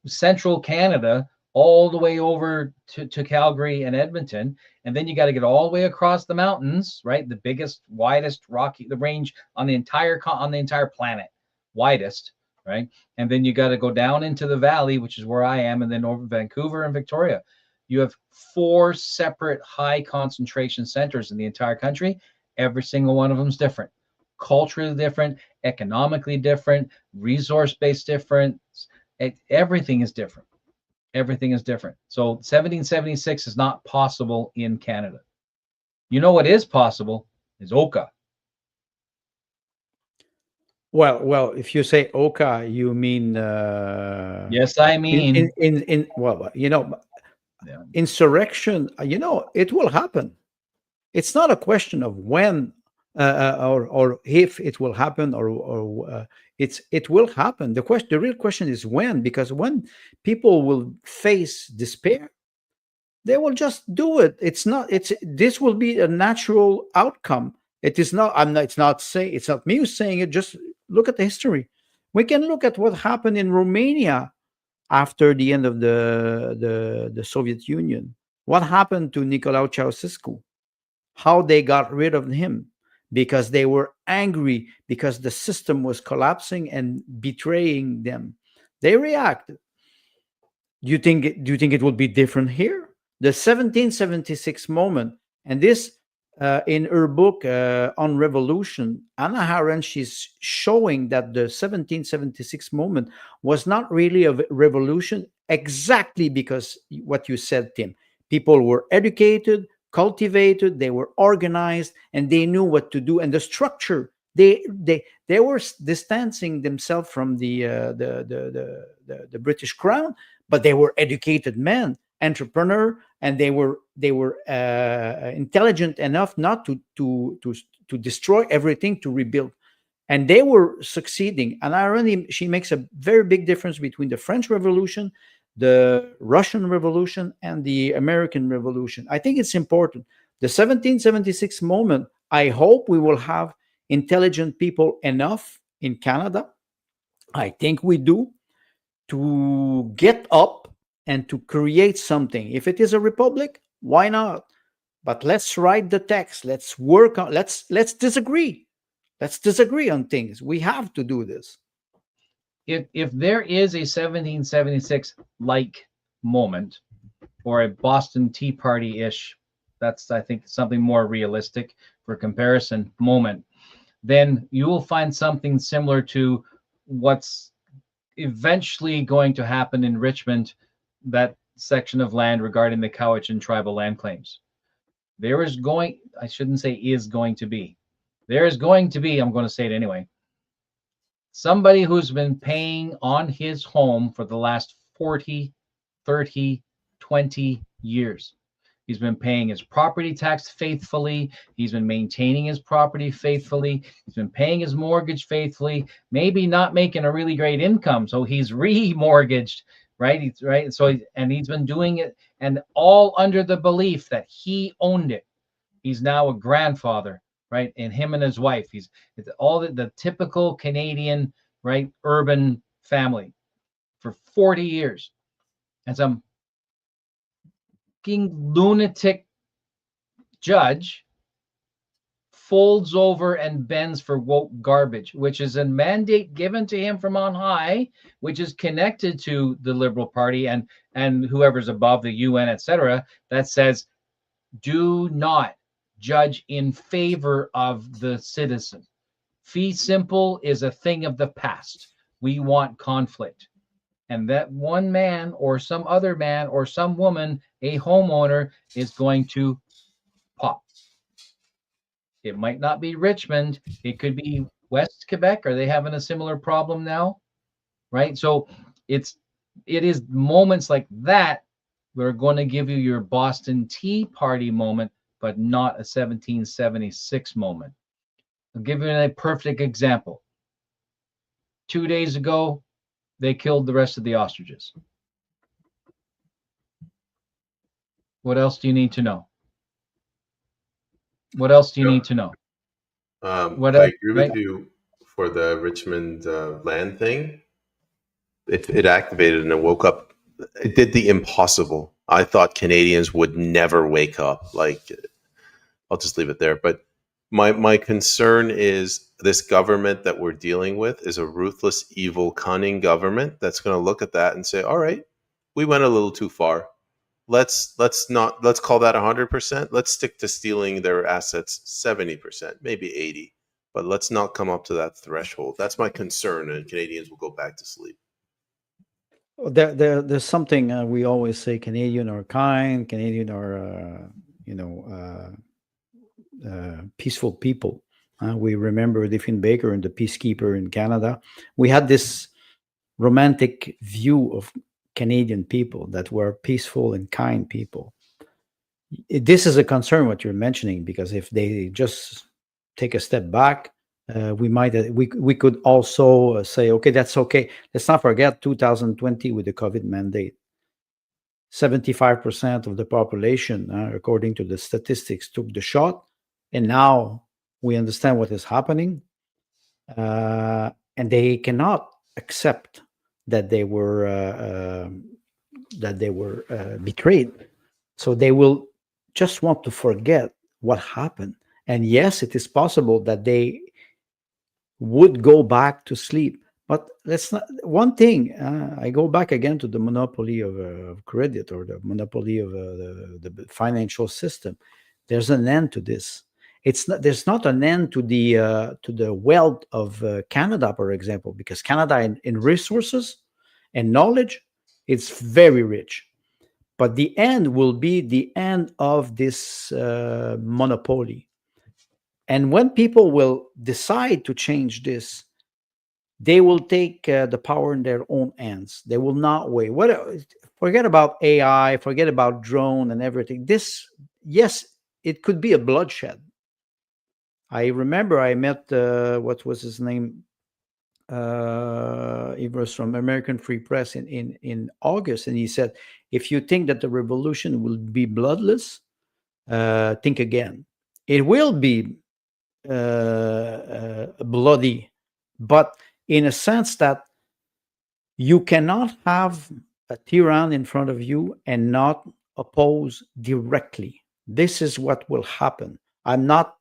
central Canada all the way over to Calgary and Edmonton, and then you got to get all the way across the mountains, right? The biggest, widest the range on the entire planet, widest, right? And then you got to go down into the valley, which is where I am, and then over Vancouver and Victoria. You have 4 separate high concentration centers in the entire country. Every single one of them is different, culturally different, economically different, resource-based different. Everything is different. Everything is different. So 1776 is not possible in Canada. You know what is possible is Oka. Well, if you say Oka, you mean yes, I mean in well, yeah. Insurrection. It will happen. It's not a question of when or if it will happen, or it will happen. The real question is when, because when people will face despair, they will just do it. This will be a natural outcome. It is not. It's not me who's saying it. Just look at the history. We can look at what happened in Romania after the end of the Soviet Union. What happened to Nicolae Ceausescu? How they got rid of him, because they were angry because the system was collapsing and betraying them. They reacted. Do you think it will be different here? The 1776 moment, and this in her book on revolution, Anna Arendt, she's showing that the 1776 moment was not really a revolution, exactly because what you said, Tim. People were educated, cultivated, they were organized, and they knew what to do. And the structure, they were distancing themselves from the British crown, but they were educated men, entrepreneur, and they were intelligent enough not to destroy everything, to rebuild, and they were succeeding. And irony, she makes a very big difference between the French Revolution, the Russian Revolution, and the American Revolution. I think it's important. The 1776 moment, I hope we will have intelligent people enough in Canada, I think we do, to get up and to create something. If it is a republic, why not? But let's write the text. Let's work on. Let's disagree. Let's disagree on things. We have to do this. If there is a 1776 like moment, or a Boston Tea Party ish, that's, I think, something more realistic for comparison moment. then you will find something similar to what's eventually going to happen in Richmond, that section of land regarding the Cowichan tribal land claims. There is going, I shouldn't say is going to be, there is going to be, I'm going to say it anyway, somebody who's been paying on his home for the last 40, 30, 20 years. He's been paying his property tax faithfully. He's been maintaining his property faithfully. He's been paying his mortgage faithfully, maybe not making a really great income. So he's remortgaged, right? Right. So, and he's been doing it, and all under the belief that he owned it. He's now a grandfather, right? And him and his wife, it's all the typical Canadian, right? Urban family for 40 years. And some lunatic judge folds over and bends for woke garbage, which is a mandate given to him from on high, which is connected to the Liberal Party and whoever's above the UN, etc., that says, do not judge in favor of the citizen. Fee simple is a thing of the past. We want conflict. And that one man or some other man or some woman, a homeowner, is going to pop. It might not be Richmond. It could be West Quebec. Are they having a similar problem now? Right? So it is moments like that that are going to give you your Boston Tea Party moment, but not a 1776 moment. I'll give you a perfect example. 2 days ago, they killed the rest of the ostriches. What else do you need to know? What else do you need to know? I agree with you for the Richmond land thing. It activated and it woke up. It did the impossible. I thought Canadians would never wake up. Like, I'll just leave it there. But my concern is this government that we're dealing with is a ruthless, evil, cunning government that's going to look at that and say, all right, we went a little too far. Let's call that 100%. Let's stick to stealing their assets 70%, maybe 80, but let's not come up to that threshold. That's my concern, and Canadians will go back to sleep. There's something we always say: Canadian are kind, Canadian are peaceful people. We remember Diffin Baker and the Peacekeeper in Canada. We had this romantic view of Canadian people that were peaceful and kind people. This is a concern what you're mentioning, because if they just take a step back, we could also say, okay, that's okay. Let's not forget 2020 with the COVID mandate. 75% of the population, according to the statistics, took the shot, and now we understand what is happening, and they cannot accept that they were betrayed. So they will just want to forget what happened. And yes, it is possible that they would go back to sleep. But let's not. One thing, I go back again to the monopoly of credit, or the monopoly of the financial system. There's an end to this. There's not an end to the wealth of Canada, for example, because Canada in resources and knowledge, it's very rich. But the end will be the end of this monopoly. And when people will decide to change this, they will take the power in their own hands. They will not wait. Forget about AI, forget about drone and everything. This, yes, it could be a bloodshed. I remember I met, what was his name? He was from American Free Press in August, and he said, if you think that the revolution will be bloodless, think again. It will be bloody, but in a sense that you cannot have a tyrann in front of you and not oppose directly. This is what will happen. I'm not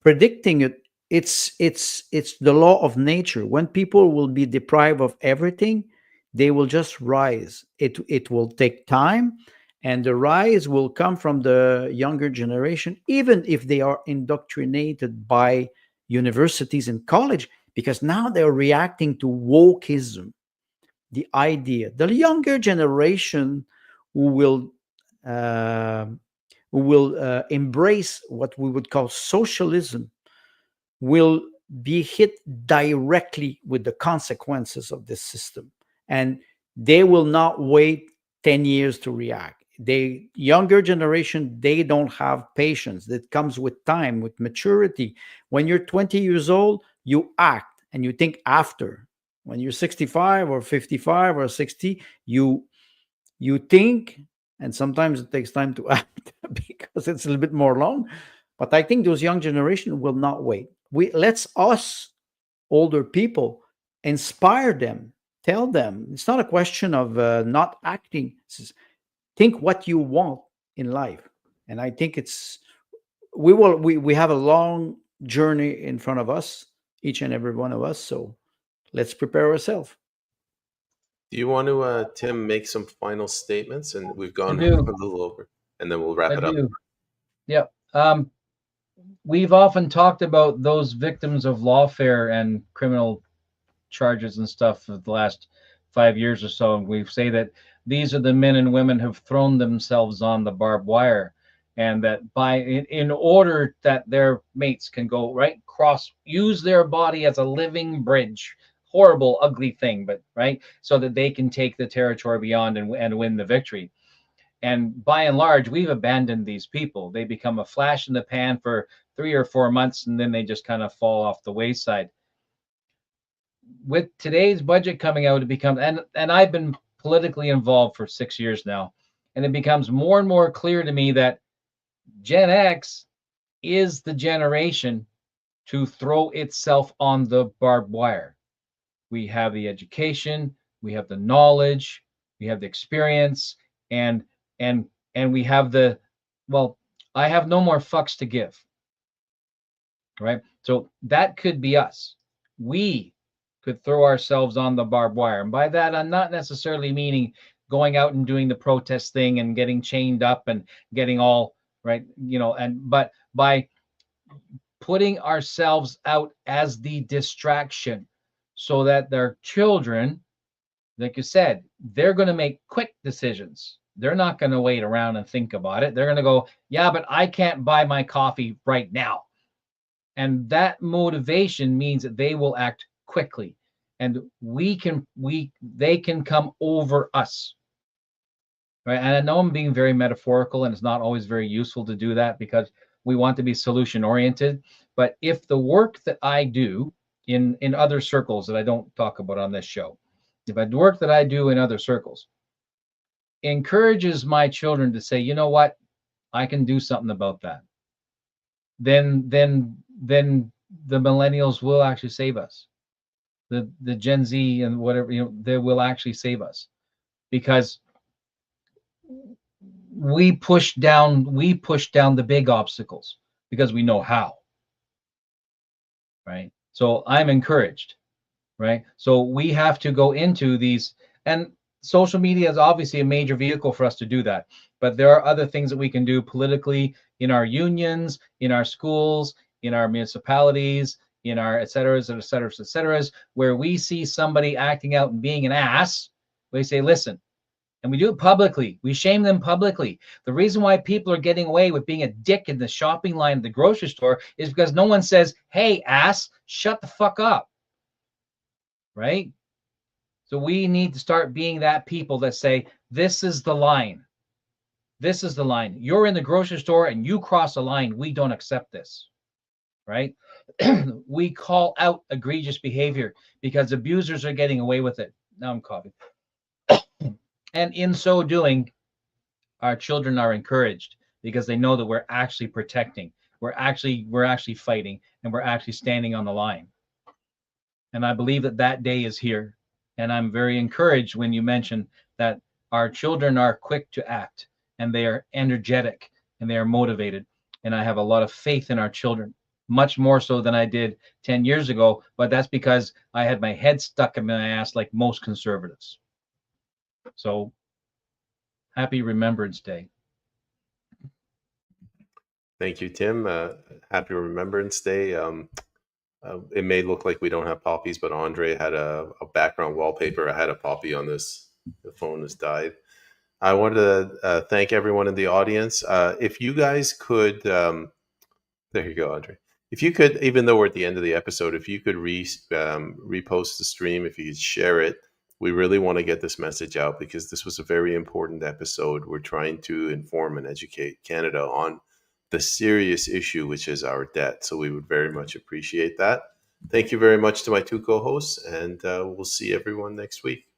predicting it. It's the law of nature. When people will be deprived of everything, they will just rise. It will take time, and the rise will come from the younger generation, even if they are indoctrinated by universities and college, because now they're reacting to wokeism, the idea. The younger generation who will uh, embrace what we would call socialism will be hit directly with the consequences of this system, and they will not wait 10 years to react. The younger generation, they don't have patience. That comes with time, with maturity. When you're 20 years old, you act and you think after. When you're 65 or 55 or 60, you think, and sometimes it takes time to act because it's a little bit more long. But I think those young generation will not wait. We let's us older people inspire them, tell them it's not a question of not acting. Think what you want in life, and I think it's we have a long journey in front of us, each and every one of us. So let's prepare ourselves. Do you want to, Tim, make some final statements? And we've I gone do. a little over, and then we'll wrap I it up. do. Yep. We've often talked about those victims of lawfare and criminal charges and stuff for the last 5 years or so. And we say that these are the men and women who've thrown themselves on the barbed wire, and that in order that their mates can go right use their body as a living bridge. Horrible, ugly thing, but right, so that they can take the territory beyond and win the victory. And by and large, we've abandoned these people. They become a flash in the pan for 3 or 4 months, and then they just kind of fall off the wayside. With today's budget coming out, it becomes, and I've been politically involved for 6 years now, and it becomes more and more clear to me that Gen X is the generation to throw itself on the barbed wire. We have the education, we have the knowledge, we have the experience, and and we have the, well, I have no more fucks to give. Right? So that could be us. We could throw ourselves on the barbed wire. And by that, I'm not necessarily meaning going out and doing the protest thing and getting chained up and getting all right, but by putting ourselves out as the distraction so that their children, like you said, they're going to make quick decisions. They're not going to wait around and think about it. They're going to go, yeah, but I can't buy my coffee right now. And that motivation means that they will act quickly, and they can come over us. Right? And I know I'm being very metaphorical, and it's not always very useful to do that because we want to be solution oriented. But if the work that I do in other circles that I don't talk about on this show, if the work that I do in other circles encourages my children to say, you know what, I can do something about that, then the millennials will actually save us. The Gen Z and whatever, they will actually save us, because we push down the big obstacles because we know how. Right? So I'm encouraged. Right? So we have to go into these, and social media is obviously a major vehicle for us to do that. But there are other things that we can do politically in our unions, in our schools, in our municipalities, in our et cetera, where we see somebody acting out and being an ass. We say, listen, and we do it publicly. We shame them publicly. The reason why people are getting away with being a dick in the shopping line at the grocery store is because no one says, hey, ass, shut the fuck up. Right? So we need to start being that people that say, this is the line. This is the line. You're in the grocery store and you cross a line. We don't accept this. Right? We call out egregious behavior because abusers are getting away with it. Now I'm coughing. And in so doing, our children are encouraged because they know that we're actually protecting. We're actually fighting, and we're actually standing on the line. And I believe that day is here. And I'm very encouraged when you mention that our children are quick to act, and they are energetic, and they are motivated. And I have a lot of faith in our children, much more so than I did 10 years ago. But that's because I had my head stuck in my ass like most conservatives. So happy Remembrance Day. Thank you, Tim. Happy Remembrance Day. It may look like we don't have poppies, but Andre had a background wallpaper. I had a poppy on this. The phone has died. I wanted to thank everyone in the audience. If you guys could, there you go, Andre. If you could, even though we're at the end of the episode, if you could repost the stream, if you could share it, we really want to get this message out because this was a very important episode. We're trying to inform and educate Canada on the serious issue, which is our debt. So we would very much appreciate that. Thank you very much to my two co-hosts, and we'll see everyone next week.